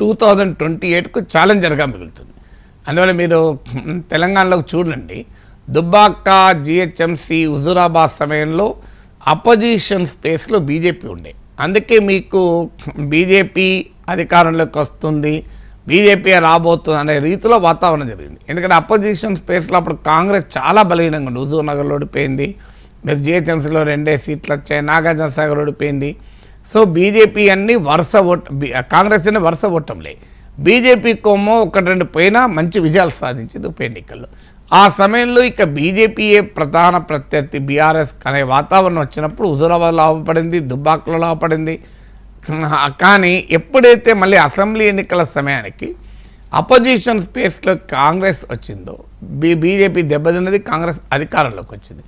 2028కు ఛాలెంజర్గా మిగులుతుంది. అందువల్ల మీరు తెలంగాణలో చూడండి, దుబ్బాక, జిహెచ్ఎంసీ, హుజూరాబాద్ సమయంలో అపోజిషన్ స్పేస్లో బీజేపీ ఉండే. అందుకే మీకు బీజేపీ అధికారంలోకి వస్తుంది, బీజేపీ రాబోతుంది అనే రీతిలో వాతావరణం జరిగింది. ఎందుకంటే అపోజిషన్ స్పేస్లో అప్పుడు కాంగ్రెస్ చాలా బలహీనంగా ఉంది. హుజూర్ నగర్లో ఓడిపోయింది, మీరు జిహెచ్ఎంసీలో 2 సీట్లు వచ్చాయి, నాగార్జున సాగర్ ఓడిపోయింది. సో బీజేపీ అన్ని కాంగ్రెస్ అన్ని వరుస ఓటంలే. బీజేపీ కోమో 1-2 పోయినా మంచి విజయాలు సాధించింది ఉప ఎన్నికల్లో. ఆ సమయంలో ఇక బీజేపీయే ప్రధాన ప్రత్యర్థి బీఆర్ఎస్ అనే వాతావరణం వచ్చినప్పుడు హుజూరాబాద్లో లాభపడింది, దుబ్బాకలో లాభపడింది. కానీ ఎప్పుడైతే మళ్ళీ అసెంబ్లీ ఎన్నికల సమయానికి అపోజిషన్ స్పేస్లో కాంగ్రెస్ వచ్చిందో బీజేపీ దెబ్బతిన్నది, కాంగ్రెస్ అధికారంలోకి వచ్చింది.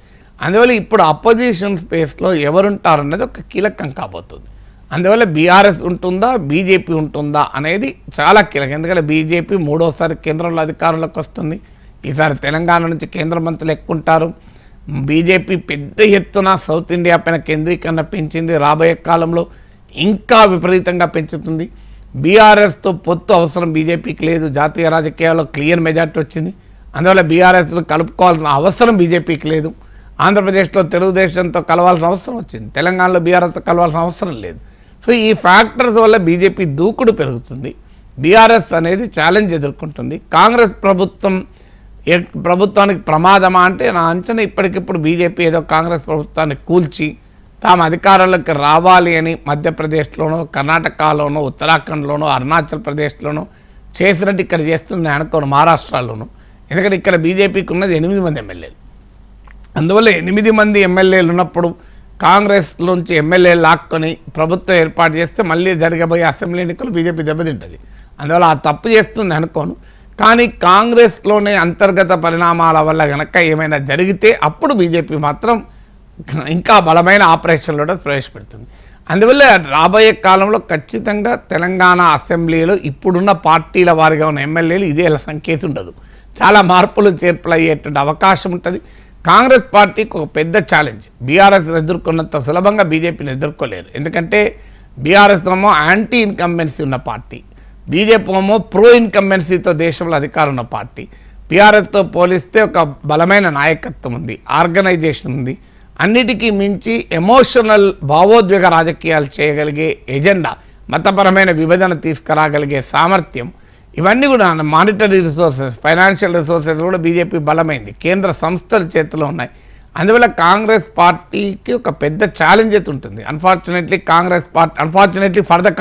అందువల్ల ఇప్పుడు అపోజిషన్ స్పేస్లో ఎవరుంటారన్నది ఒక కీలకం కాబోతుంది. అందువల్ల బీఆర్ఎస్ ఉంటుందా బీజేపీ ఉంటుందా అనేది చాలా కీలకం. ఎందుకంటే బీజేపీ 3వసారి కేంద్రంలో అధికారంలోకి వస్తుంది. ఈసారి తెలంగాణ నుంచి కేంద్ర మంత్రులు ఎక్కువ ఉంటారు. బీజేపీ పెద్ద ఎత్తున సౌత్ ఇండియా పైన కేంద్రీకరణ పెంచింది, రాబోయే కాలంలో ఇంకా విపరీతంగా పెంచుతుంది. బీఆర్ఎస్తో పొత్తు అవసరం బీజేపీకి లేదు, జాతీయ రాజకీయాల్లో క్లియర్ మెజార్టీ వచ్చింది. అందువల్ల బీఆర్ఎస్ను కలుపుకోవాల్సిన అవసరం బీజేపీకి లేదు. ఆంధ్రప్రదేశ్లో తెలుగుదేశంతో కలవాల్సిన అవసరం వచ్చింది, తెలంగాణలో బీఆర్ఎస్తో కలవాల్సిన అవసరం లేదు. సో ఈ ఫ్యాక్టర్స్ వల్ల బీజేపీ దూకుడు పెరుగుతుంది, బీఆర్ఎస్ అనేది ఛాలెంజ్ ఎదుర్కొంటుంది. కాంగ్రెస్ ప్రభుత్వానికి ప్రమాదమా అంటే నా అంచనా ఇప్పటికిప్పుడు బీజేపీ ఏదో కాంగ్రెస్ ప్రభుత్వాన్ని కూల్చి తాము అధికారంలోకి రావాలి అని మధ్యప్రదేశ్లోనో, కర్ణాటకలోనో, ఉత్తరాఖండ్లోనో, అరుణాచల్ ప్రదేశ్లోనో చేసినట్టు ఇక్కడ చేస్తుంది అనుకోను, మహారాష్ట్రలోనూ. ఎందుకంటే ఇక్కడ బీజేపీకి ఉన్నది 8 మంది ఎమ్మెల్యేలు. అందువల్ల 8 మంది ఎమ్మెల్యేలు ఉన్నప్పుడు కాంగ్రెస్లోంచి ఎమ్మెల్యేలు లాక్కొని ప్రభుత్వం ఏర్పాటు చేస్తే మళ్ళీ జరగబోయే అసెంబ్లీ ఎన్నికలు బీజేపీ దెబ్బతింటుంది. అందువల్ల ఆ తప్పు చేస్తుంది అనుకోను. కానీ కాంగ్రెస్లోనే అంతర్గత పరిణామాల వల్ల కనుక ఏమైనా జరిగితే అప్పుడు బీజేపీ మాత్రం ఇంకా బలమైన ఆపరేషన్లో ప్రవేశపెడుతుంది. అందువల్ల రాబోయే కాలంలో ఖచ్చితంగా తెలంగాణ అసెంబ్లీలో ఇప్పుడున్న పార్టీల వారిగా ఉన్న ఎమ్మెల్యేలు ఇదే సంకేతం ఉండదు, చాలా మార్పులు చేర్పులు అయ్యేటువంటి అవకాశం ఉంటుంది. కాంగ్రెస్ పార్టీకి ఒక పెద్ద ఛాలెంజ్, బీఆర్ఎస్ ఎదుర్కొన్నంత సులభంగా బీజేపీని ఎదుర్కోలేరు. ఎందుకంటే బీఆర్ఎస్ ఏమో యాంటీ ఇన్కంబెన్సీ ఉన్న పార్టీ, బీజేపీ ఏమో ప్రో ఇన్కంబెన్సీతో దేశంలో అధికారం ఉన్న పార్టీ. బీఆర్ఎస్తో పోలిస్తే ఒక బలమైన నాయకత్వం ఉంది, ఆర్గనైజేషన్ ఉంది, అన్నిటికీ మించి ఎమోషనల్ భావోద్వేగ రాజకీయాలు చేయగలిగే ఎజెండా, మతపరమైన విభజన తీసుకురాగలిగే సామర్థ్యం, ఇవన్నీ కూడా మానిటరీ రిసోర్సెస్, ఫైనాన్షియల్ రిసోర్సెస్ కూడా బీజేపీ బలమైంది, కేంద్ర సంస్థల చేతిలో ఉన్నాయి. అందువల్ల కాంగ్రెస్ పార్టీకి ఒక పెద్ద ఛాలెంజ్ అయితే ఉంటుంది. అన్ఫార్చునేట్లీ ఫర్ ద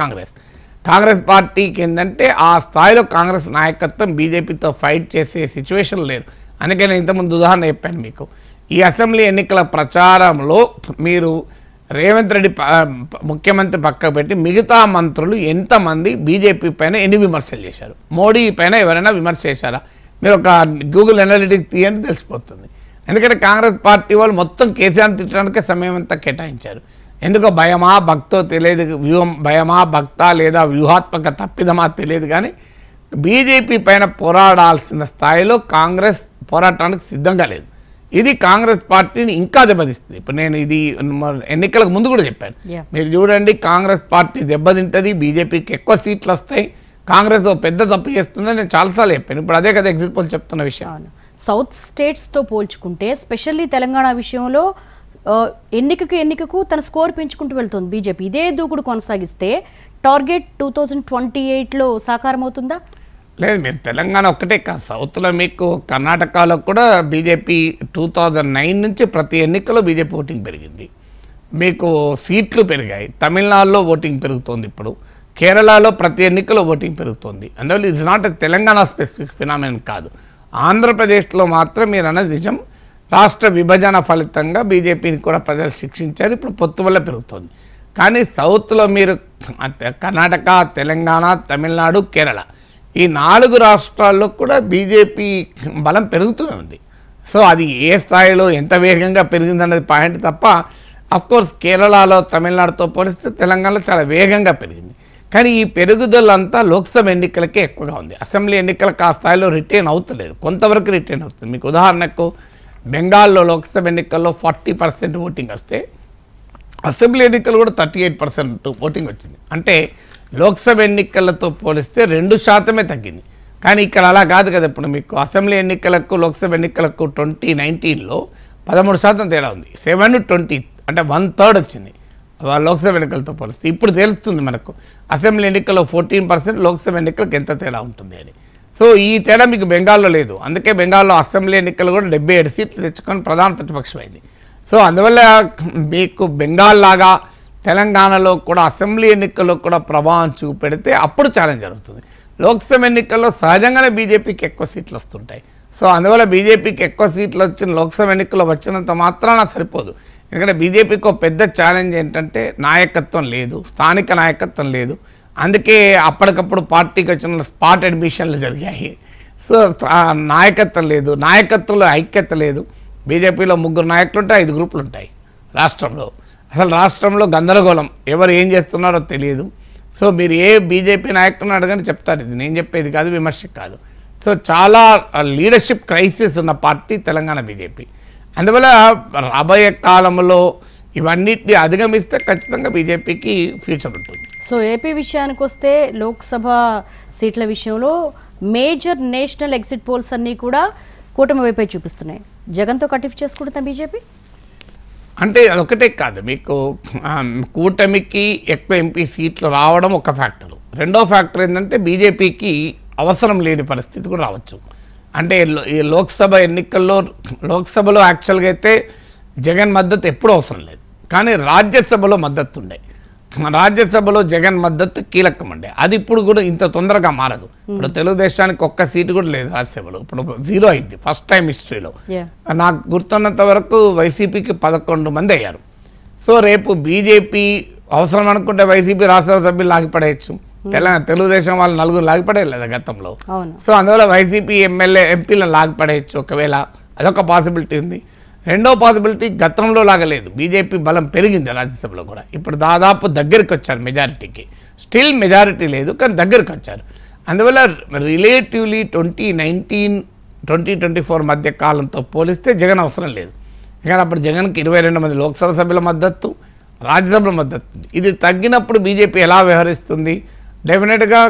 కాంగ్రెస్ పార్టీకి ఏంటంటే ఆ స్థాయిలో కాంగ్రెస్ నాయకత్వం బీజేపీతో ఫైట్ చేసే సిచ్యువేషన్ లేరు. అందుకే నేను ఇంతకుముందు ఉదాహరణ చెప్పాను మీకు. ఈ అసెంబ్లీ ఎన్నికల ప్రచారంలో మీరు రేవంత్ రెడ్డి ముఖ్యమంత్రి పక్కకు పెట్టి మిగతా మంత్రులు ఎంతమంది బీజేపీ పైన ఎన్ని విమర్శలు చేశారు, మోడీ పైన ఎవరైనా విమర్శ చేశారా? మీరు ఒక గూగుల్ అనాలిటిక్స్ తీయండి, తెలిసిపోతుంది. ఎందుకంటే కాంగ్రెస్ పార్టీ వాళ్ళు మొత్తం కేసీఆర్ తిట్టడానికే సమయం అంతా కేటాయించారు. ఎందుకో భయమా భక్తో తెలియదు, భయమా భక్త లేదా వ్యూహాత్మక తప్పిదమా తెలియదు, కానీ బీజేపీ పైన పోరాడాల్సిన స్థాయిలో కాంగ్రెస్ పోరాటానికి సిద్ధంగా లేదు. ఇది కాంగ్రెస్ పార్టీని ఇంకా దెబ్బతీస్తుంది. ఇప్పుడు నేను ఇది ఎన్నికలకు ముందు కూడా చెప్పాను, మీరు చూడండి కాంగ్రెస్ పార్టీ దెబ్బతింటుంది, బీజేపీకి ఎక్కువ సీట్లు వస్తాయి, కాంగ్రెస్ పెద్ద తప్పు చేస్తుందని నేను చాలాసార్లు చెప్పాను. ఇప్పుడు అదే కదా ఎగ్జిట్ పోల్ చెప్తున్న విషయం. సౌత్ స్టేట్స్తో పోల్చుకుంటే స్పెషల్లీ తెలంగాణ విషయంలో ఎన్నికకు తన స్కోర్ పెంచుకుంటూ వెళ్తుంది బీజేపీ. ఇదే దూకుడు కొనసాగిస్తే టార్గెట్ 2028లో సాకారం అవుతుందా? లేదు, మీరు తెలంగాణ ఒక్కటే కాదు, సౌత్లో మీకు కర్ణాటకలో కూడా బీజేపీ 2009 నుంచి ప్రతి ఎన్నికలో బీజేపీ ఓటింగ్ పెరిగింది, మీకు సీట్లు పెరిగాయి. తమిళనాడులో ఓటింగ్ పెరుగుతోంది, ఇప్పుడు కేరళలో ప్రతి ఎన్నికలో ఓటింగ్ పెరుగుతోంది. అందువల్ల it's not Telangana specific phenomenon కాదు. ఆంధ్రప్రదేశ్లో మాత్రం మీరు అన్నది నిజం, రాష్ట్ర విభజన ఫలితంగా బీజేపీని కూడా ప్రజలు శిక్షించారు, ఇప్పుడు పొత్తు వల్ల పెరుగుతోంది. కానీ సౌత్లో మీరు కర్ణాటక, తెలంగాణ, తమిళనాడు, కేరళ ఈ 4 రాష్ట్రాల్లో కూడా బీజేపీ బలం పెరుగుతూనే ఉంది. సో అది ఏ స్థాయిలో ఎంత వేగంగా పెరిగిందన్నది పాయింట్ తప్ప, అఫ్కోర్స్ కేరళలో తమిళనాడుతో పోలిస్తే తెలంగాణలో చాలా వేగంగా పెరిగింది. కానీ ఈ పెరుగుదలంతా లోక్సభ ఎన్నికలకే ఎక్కువగా ఉంది, అసెంబ్లీ ఎన్నికలకు ఆ స్థాయిలో రిటైన్ అవుతలేదు, కొంతవరకు రిటైన్ అవుతుంది. మీకు ఉదాహరణకు బెంగాల్లో లోక్సభ ఎన్నికల్లో 40% ఓటింగ్ వస్తే అసెంబ్లీ ఎన్నికలు కూడా 38% ఓటింగ్ వచ్చింది. అంటే లోక్సభ ఎన్నికలతో పోలిస్తే 2% తగ్గింది. కానీ ఇక్కడ అలా కాదు కదా. ఇప్పుడు మీకు అసెంబ్లీ ఎన్నికలకు లోక్సభ ఎన్నికలకు 2019లో 13% తేడా ఉంది, 7-20 అంటే 1/3 వచ్చింది లోక్సభ ఎన్నికలతో పోలిస్తే. ఇప్పుడు తెలుస్తుంది మనకు అసెంబ్లీ ఎన్నికల్లో 14%, లోక్సభ ఎన్నికలకు ఎంత తేడా ఉంటుంది అని. సో ఈ తేడా మీకు బెంగాల్లో లేదు. అందుకే బెంగాల్లో అసెంబ్లీ ఎన్నికలు కూడా 77 సీట్లు తెచ్చుకొని ప్రధాన ప్రతిపక్షమైంది. సో అందువల్ల మీకు బెంగాల్ లాగా తెలంగాణలో కూడా అసెంబ్లీ ఎన్నికల్లో కూడా ప్రభావం చూపెడితే అప్పుడు ఛాలెంజ్ జరుగుతుంది. లోక్సభ ఎన్నికల్లో సహజంగానే బీజేపీకి ఎక్కువ సీట్లు వస్తుంటాయి. సో అందువల్ల బీజేపీకి ఎక్కువ సీట్లు వచ్చిన లోక్సభ ఎన్నికల్లో వచ్చినంత మాత్రాన సరిపోదు. ఎందుకంటే బీజేపీకి ఒక పెద్ద ఛాలెంజ్ ఏంటంటే నాయకత్వం లేదు, స్థానిక నాయకత్వం లేదు. అందుకే అప్పటికప్పుడు పార్టీకి వచ్చిన స్పాట్ అడ్మిషన్లు జరిగాయి. సో నాయకత్వం లేదు, నాయకత్వంలో ఐక్యత లేదు. బీజేపీలో 3 నాయకులు ఉంటాయి, 5 గ్రూపులు ఉంటాయి రాష్ట్రంలో. అసలు రాష్ట్రంలో గందరగోళం, ఎవరు ఏం చేస్తున్నారో తెలియదు. సో మీరు ఏ బీజేపీ నాయకులను అడగని చెప్తారు, ఇది నేను చెప్పేది కాదు, విమర్శ కాదు. సో చాలా లీడర్షిప్ క్రైసిస్ ఉన్న పార్టీ తెలంగాణ బీజేపీ. అందువల్ల రాబోయే కాలంలో ఇవన్నిటిని అధిగమిస్తే ఖచ్చితంగా బీజేపీకి ఫ్యూచర్ ఉంటుంది. సో ఏపీ విషయానికి వస్తే లోక్సభ సీట్ల విషయంలో మేజర్ నేషనల్ ఎగ్జిట్ పోల్స్ అన్నీ కూడా కూటమి వైపే చూపిస్తున్నాయి. జగన్తో కటిఫ్ చేసుకుంటున్న బీజేపీ అంటే అదొకటే కాదు, మీకు కూటమికి ఎక్కువ ఎంపీ సీట్లు రావడం ఒక ఫ్యాక్టర్. రెండో ఫ్యాక్టర్ ఏంటంటే బీజేపీకి అవసరం లేని పరిస్థితి కూడా రావచ్చు. అంటే ఈ లోక్సభ ఎన్నికల్లో లోక్సభలో యాక్చువల్గా అయితే జగన్ మద్దతు ఎప్పుడూ అవసరం లేదు, కానీ రాజ్యసభలో మద్దతు ఉండే. రాజ్యసభలో జగన్ మద్దతు కీలకం ఉండే, అది ఇప్పుడు కూడా ఇంత తొందరగా మారదు. ఇప్పుడు తెలుగుదేశానికి ఒక్క సీటు కూడా లేదు రాజ్యసభలో, ఇప్పుడు 0 అయింది ఫస్ట్ టైం హిస్టరీలో. నాకు గుర్తున్నంత వరకు వైసీపీకి 11 మంది అయ్యారు. సో రేపు బీజేపీ అవసరం అనుకుంటే వైసీపీ రాజ్యసభ సభ్యులు లాగిపడేయచ్చు. తెలుగుదేశం వాళ్ళు 4 లాగిపడేది లేదా గతంలో. సో అందువల్ల వైసీపీ ఎంపీలను లాగిపడేయచ్చు ఒకవేళ, అదొక పాసిబిలిటీ ఉంది. రెండో పాసిబిలిటీ గతంలో లాగా లేదు, బీజేపీ బలం పెరిగింది రాజ్యసభలో కూడా. ఇప్పుడు దాదాపు దగ్గరికి వచ్చారు మెజారిటీకి, స్టిల్ మెజారిటీ లేదు కానీ దగ్గరికి వచ్చారు. అందువల్ల రిలేటివ్లీ 2019-2024 మధ్య కాలంతో పోలిస్తే జగన్ అవసరం లేదు. ఎందుకంటే అప్పుడు జగన్కి 22 మంది లోక్సభ సభ్యుల మద్దతు, రాజ్యసభల మద్దతు. ఇది తగ్గినప్పుడు బీజేపీ ఎలా వ్యవహరిస్తుంది? డెఫినెట్గా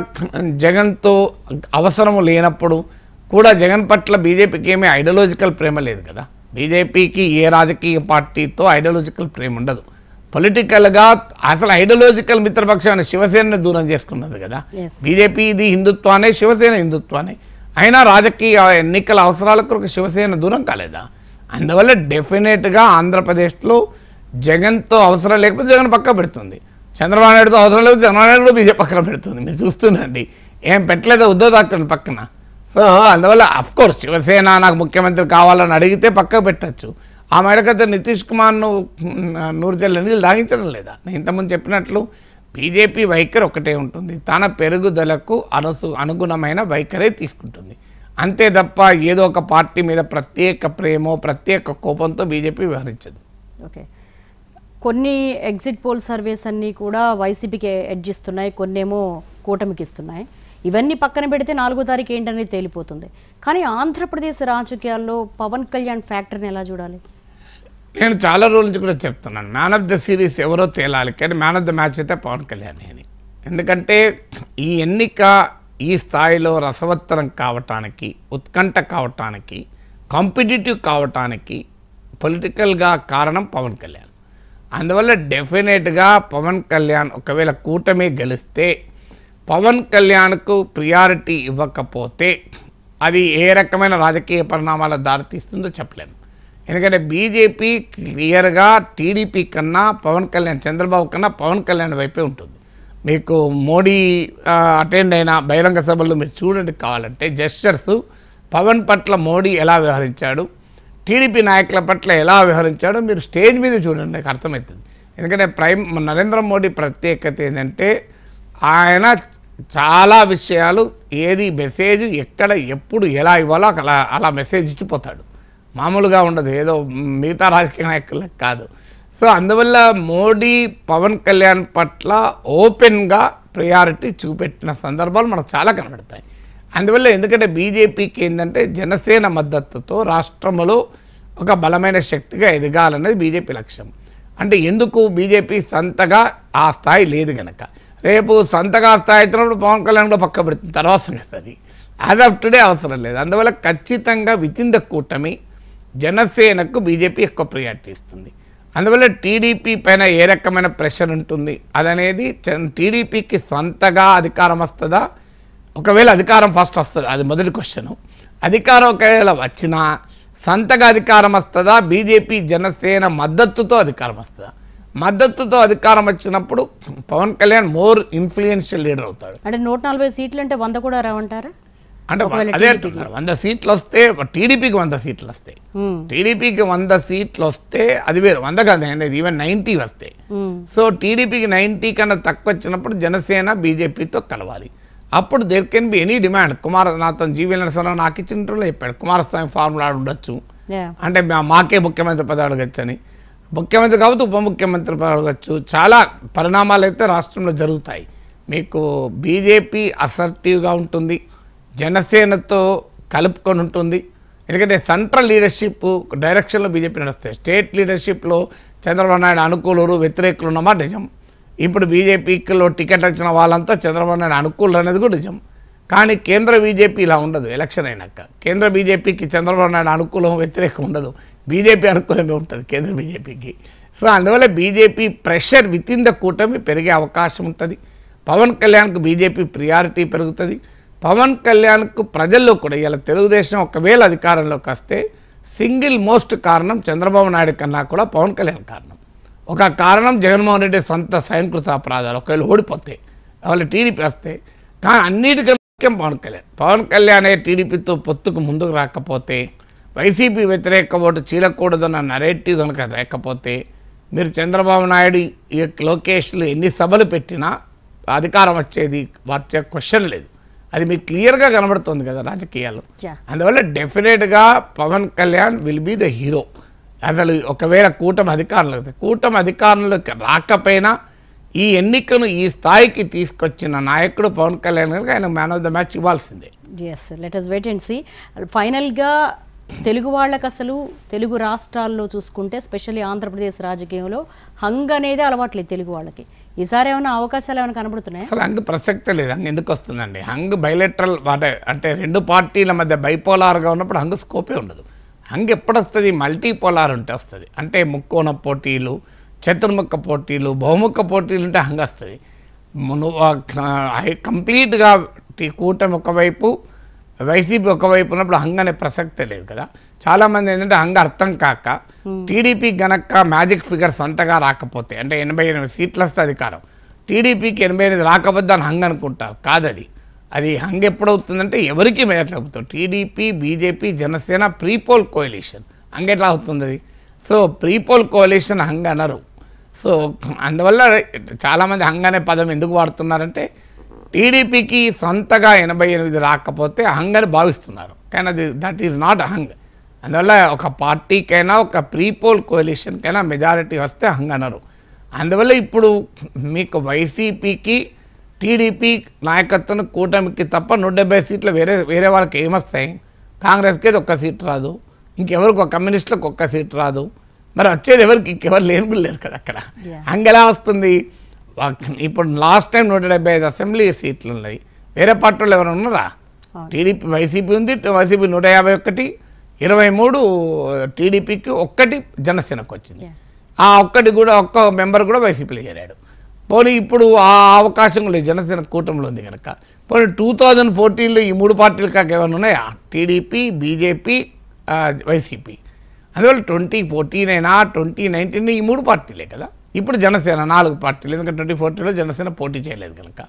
జగన్తో అవసరం లేనప్పుడు కూడా జగన్ పట్ల బీజేపీకి ఏమీ ఐడియాలజికల్ ప్రేమ లేదు కదా. బీజేపీకి ఏ రాజకీయ పార్టీతో ఐడియాలజికల్ ప్రేమ ఉండదు. పొలిటికల్గా అసలు ఐడియాలజికల్ మిత్రపక్షమైన శివసేనని దూరం చేసుకున్నది కదా. బీజేపీ ఇది హిందుత్వానే, శివసేన హిందుత్వానే. అయినా రాజకీయ ఎన్నికల అవసరాల కొరకు శివసేన దూరం కాలేదా? అందువల్ల డెఫినెట్గా ఆంధ్రప్రదేశ్లో జగన్తో అవసరం లేకపోతే జగన్ పక్క పెడుతుంది, చంద్రబాబు నాయుడుతో అవసరం లేకపోతే చంద్రబాబు నాయుడు కూడా బీజేపీ పక్కన పెడుతుంది. మీరు చూస్తుండండి, ఏం పెట్టలేదా ఉద్ధవ్ ఠాక్రే పక్కన. సో అందువల్ల అఫ్కోర్స్ శివసేన నాకు ముఖ్యమంత్రి కావాలని అడిగితే పక్కకు పెట్టచ్చు. ఆ మేడకైతే నితీష్ కుమార్ను నూరుజల్ల నీళ్ళు దాగించడం లేదా? నేను ఇంతకుముందు చెప్పినట్లు బీజేపీ వైఖరి ఒకటే ఉంటుంది, తన పెరుగుదలకు అనుగుణమైన వైఖరే తీసుకుంటుంది. అంతే తప్ప ఏదో ఒక పార్టీ మీద ప్రత్యేక ప్రేమో ప్రత్యేక కోపంతో బీజేపీ వ్యవహరించదు. ఓకే, కొన్ని ఎగ్జిట్ పోల్ సర్వేస్ అన్నీ కూడా వైసీపీకి ఎడ్జ్ ఇస్తున్నాయి, కొన్నేమో కూటమికి ఇస్తున్నాయి. ఇవన్నీ పక్కన పెడితే 4వ తారీఖు ఏంటనేది తేలిపోతుంది. కానీ ఆంధ్రప్రదేశ్ రాజకీయాల్లో పవన్ కళ్యాణ్ ఫ్యాక్టర్ని ఎలా చూడాలి? నేను చాలా రోజుల నుంచి కూడా చెప్తున్నాను, మ్యాన్ ఆఫ్ ద సిరీస్ ఎవరో తేలాలి, కానీ మ్యాన్ ఆఫ్ ద మ్యాచ్ అయితే పవన్ కళ్యాణ్ అని. ఎందుకంటే ఈ ఎన్నిక ఈ స్థాయిలో రసవత్తరం కావటానికి, ఉత్కంఠ కావటానికి, కాంపిటేటివ్ కావటానికి పొలిటికల్గా కారణం పవన్ కళ్యాణ్. అందువల్ల డెఫినెట్గా పవన్ కళ్యాణ్ ఒకవేళ కూటమి గెలిస్తే పవన్ కళ్యాణ్కు ప్రియారిటీ ఇవ్వకపోతే అది ఏ రకమైన రాజకీయ పరిణామాలకు దారితీస్తుందో చెప్పలేము. ఎందుకంటే బీజేపీ క్లియర్గా టీడీపీ కన్నా పవన్ కళ్యాణ్, చంద్రబాబు కన్నా పవన్ కళ్యాణ్ వైపే ఉంటుంది. మీకు మోడీ అటెండ్ అయిన బహిరంగ సభల్లో మీరు చూడండి కావాలంటే జెస్చర్స్, పవన్ పట్ల మోడీ ఎలా వ్యవహరించాడు, టీడీపీ నాయకుల పట్ల ఎలా వ్యవహరించాడో మీరు స్టేజ్ మీద చూడండి, నాకు అర్థమవుతుంది. ఎందుకంటే నరేంద్ర మోడీ ప్రత్యేకత ఏంటంటే ఆయన చాలా విషయాలు ఏది మెసేజ్ ఎక్కడ ఎప్పుడు ఎలా ఇవ్వాలో అలా మెసేజ్ ఇచ్చిపోతాడు. మామూలుగా ఉండదు, ఏదో మిగతా రాజకీయ నాయకులకు కాదు. సో అందువల్ల మోడీ పవన్ కళ్యాణ్ పట్ల ఓపెన్గా ప్రయారిటీ చూపెట్టిన సందర్భాలు మనకు చాలా కనబడతాయి. అందువల్ల ఎందుకంటే బీజేపీకి ఏంటంటే జనసేన మద్దతుతో రాష్ట్రంలో ఒక బలమైన శక్తిగా ఎదగాలన్నది బీజేపీ లక్ష్యం. అంటే ఎందుకు బీజేపీ సంతగా ఆ స్థాయి లేదు కనుక. రేపు సంతగా స్థాయి అయినప్పుడు పవన్ కళ్యాణ్ కూడా పక్క పెడుతుంది, తర్వాత సంగతి. యాజ్ ఆఫ్ టుడే అవసరం లేదు. అందువల్ల ఖచ్చితంగా వితిన్ ద కూటమి జనసేనకు బీజేపీ ఎక్కువ ప్రియారిటీ ఇస్తుంది. అందువల్ల టీడీపీ పైన ఏ రకమైన ప్రెషర్ ఉంటుంది అదనేది టీడీపీకి సొంతగా అధికారం వస్తుందా, ఒకవేళ అధికారం ఫస్ట్ వస్తుంది, అది మొదటి క్వశ్చను. అధికారం ఒకవేళ వచ్చినా సొంతగా అధికారం వస్తుందా, బీజేపీ జనసేన మద్దతుతో అధికారం వస్తుందా? మద్దతుతో అధికారం వచ్చినప్పుడు Pavan Kalyan more influential leader అవుతాడు. అంటే 140 సీట్లు అంటే 100 కూడా రావంటారా? అంటే అదే 100 సీట్లు వస్తే టీడీపీకి 100 సీట్లు వస్తాయి. టీడీపీకి 100 సీట్లు వస్తే అది వేరు, 100 కాదు అనేది ఈవెన్ 90 వస్తాయి. సో టీడీపీకి 90 కన్నా తక్కువ వచ్చినప్పుడు జనసేన బీజేపీతో కలవాలి. అప్పుడు there can be any demand. నాతో జీవీ నరసింహరావు నాకు ఇచ్చినట్లు చెప్పాడు, కుమారస్వామి ఫార్ములా ఉండొచ్చు, అంటే మాకే ముఖ్యమంత్రి పదవి అడగచ్చని. ముఖ్యమంత్రి కాబట్టి ఉప ముఖ్యమంత్రి పదవి అడగచ్చు. చాలా పరిణామాలు అయితే రాష్ట్రంలో జరుగుతాయి. మీకు బీజేపీ అసర్టివ్గా ఉంటుంది, జనసేనతో కలుపుకొని ఉంటుంది. ఎందుకంటే సెంట్రల్ లీడర్షిప్ డైరెక్షన్లో బీజేపీ నడుస్తాయి. స్టేట్ లీడర్షిప్లో చంద్రబాబు నాయుడు అనుకూలరు వ్యతిరేకులు ఉన్నమా నిజం. ఇప్పుడు బీజేపీలో టికెట్ వచ్చిన వాళ్ళంతా చంద్రబాబు నాయుడు అనుకూలు అనేది కూడా నిజం. కానీ కేంద్ర బీజేపీ ఇలా ఉండదు. ఎలక్షన్ అయినాక కేంద్ర బీజేపీకి చంద్రబాబు నాయుడు అనుకూలం వ్యతిరేకం ఉండదు, బీజేపీ అనుకూలమే ఉంటుంది కేంద్ర బీజేపీకి. సో అందువల్ల బీజేపీ ప్రెషర్ వితిన్ ద కూటమి పెరిగే అవకాశం ఉంటుంది. పవన్ కళ్యాణ్కు బీజేపీ ప్రియారిటీ పెరుగుతుంది. పవన్ కళ్యాణ్కు ప్రజల్లో కూడా ఇలా తెలుగుదేశం ఒకవేళ అధికారంలోకి వస్తే సింగిల్ మోస్ట్ కారణం చంద్రబాబు నాయుడు కన్నా కూడా పవన్ కళ్యాణ్ కారణం. ఒక కారణం జగన్మోహన్ రెడ్డి సొంత స్వయంకృత అపరాధాలు ఒకవేళ ఓడిపోతే, వాళ్ళు టీడీపీ వస్తే. కానీ అన్నిటికన్నా ముఖ్యం పవన్ కళ్యాణ్ టీడీపీతో పొత్తుకు ముందుకు రాకపోతే, వైసీపీ వ్యతిరేక ఓటు చీలకూడదన్న నరేటివ్ కనుక లేకపోతే, మీరు చంద్రబాబు నాయుడు ఈ లోకేష్లు ఎన్ని సభలు పెట్టినా అధికారం వచ్చే క్వశ్చన్ లేదు. అది మీకు క్లియర్గా కనబడుతుంది కదా రాజకీయాలు. అందువల్ల డెఫినెట్గా Pavan Kalyan will be the hero. అసలు ఒకవేళ కూటమి అధికారంలోకి రాకపోయినా ఈ ఎన్నికను ఈ స్థాయికి తీసుకొచ్చిన నాయకుడు పవన్ కళ్యాణ్ గారికి ఆయన మ్యాన్ ఆఫ్ ద మ్యాచ్ ఇవ్వాల్సిందే. Yes, let us wait and see. ఫైనల్గా తెలుగు వాళ్ళకి అసలు తెలుగు రాష్ట్రాల్లో చూసుకుంటే స్పెషల్లీ ఆంధ్రప్రదేశ్ రాజకీయంలో హంగ్ అనేది అలవాట్లేదు తెలుగు వాళ్ళకి. ఈసారి ఏమైనా అవకాశాలు ఏమైనా కనబడుతున్నాయి? అసలు హంగ్ ప్రసక్తే లేదు. హంగ్ ఎందుకు వస్తుందండి? హంగ్ బైలెటరల్ అంటే రెండు పార్టీల మధ్య బైపోలార్గా ఉన్నప్పుడు హంగ్ స్కోపే ఉండదు. హంగ్ ఎప్పుడు వస్తుంది? మల్టీపోలార్ ఉంటే వస్తుంది. అంటే ముక్కోణ పోటీలు, చతుర్ముఖ పోటీలు, బహుముఖ పోటీలు ఉంటే హంగ్ వస్తుంది. కంప్లీట్గా కూటమి ఒకవైపు, వైసీపీ ఒకవైపు ఉన్నప్పుడు హంగ్ అనే ప్రసక్తే లేదు కదా. చాలామంది ఏంటంటే హంగ్ అర్థం కాక టీడీపీ గనక మ్యాజిక్ ఫిగర్స్ అంతగా రాకపోతే, అంటే 88 సీట్లు వస్తే అధికారం, టీడీపీకి 88 రాకపోతే దాన్ని హంగ్ అనుకుంటారు. కాదది. అది హంగ్ ఎప్పుడవుతుందంటే ఎవరికి మెదట్లవుతుంది. TDP, BJP, Janasena prepoll కోalition. Hung ఎట్లా అవుతుంది అది? సో ప్రీపోల్ కోalition హంగ్ అనరు. సో అందువల్ల చాలామంది హంగ్ అనే పదం ఎందుకు వాడుతున్నారంటే టీడీపీకి సొంతగా 88 రాకపోతే హంగ్ అని భావిస్తున్నారు. కానీ అది దట్ ఈజ్ నాట్ హంగ్. అందువల్ల ఒక పార్టీకైనా ఒక ప్రీపోల్ కోalitionకైనా మెజారిటీ వస్తే హంగ్ అనరు. అందువల్ల ఇప్పుడు మీకు వైసీపీకి, టీడీపీ నాయకత్వం కూటమికి తప్ప 170 సీట్లు వేరే వాళ్ళకి ఏమొస్తాయి? కాంగ్రెస్కి ఒక్క సీట్ రాదు, ఇంకెవరికి ఒక కమ్యూనిస్టులకు ఒక్క సీట్ రాదు. మరి వచ్చేది ఎవరికి? ఇంకెవరు లేరు కదా అక్కడ. హంగ్ ఎలా వస్తుంది? ఇప్పుడు లాస్ట్ టైం 175 అసెంబ్లీ సీట్లు ఉన్నాయి. వేరే పార్టీలు ఎవరు ఉన్నారా? టీడీపీ, వైసీపీ ఉంది. వైసీపీ 151, 23 టీడీపీకి, 1 జనసేనకు వచ్చింది. ఆ ఒక్కటి కూడా, ఒక్క మెంబర్ కూడా వైసీపీలో చేరాడు. పోనీ ఇప్పుడు ఆ అవకాశం లేదు, జనసేన కూటమిలో ఉంది కనుక. పోనీ 2014లో ఈ 3 పార్టీలు కాక ఏమైనా ఉన్నాయా? TDP, BJP, YCP. అందువల్ల 2014 అయినా 2019 ఈ 3 పార్టీలే కదా. ఇప్పుడు జనసేన 4 పార్టీలు, ఎందుకంటే 2014లో జనసేన పోటీ చేయలేదు కనుక.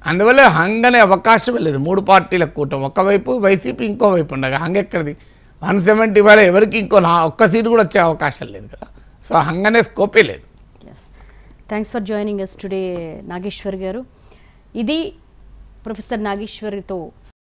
అందువల్ల హంగ్ అనే అవకాశం లేదు. 3 పార్టీల కూటమి ఒకవైపు, వైసీపీ ఇంకోవైపు ఉండగా హంగ్ ఎక్కడిది? 170 వేళ ఎవరికి ఒక్క సీటు కూడా వచ్చే అవకాశం లేదు కదా. సో హంగ్ అనే స్కోపే లేదు. Thanks for joining us today Nageshwar garu. ఇది ప్రొఫెసర్ నాగేశ్వర్తో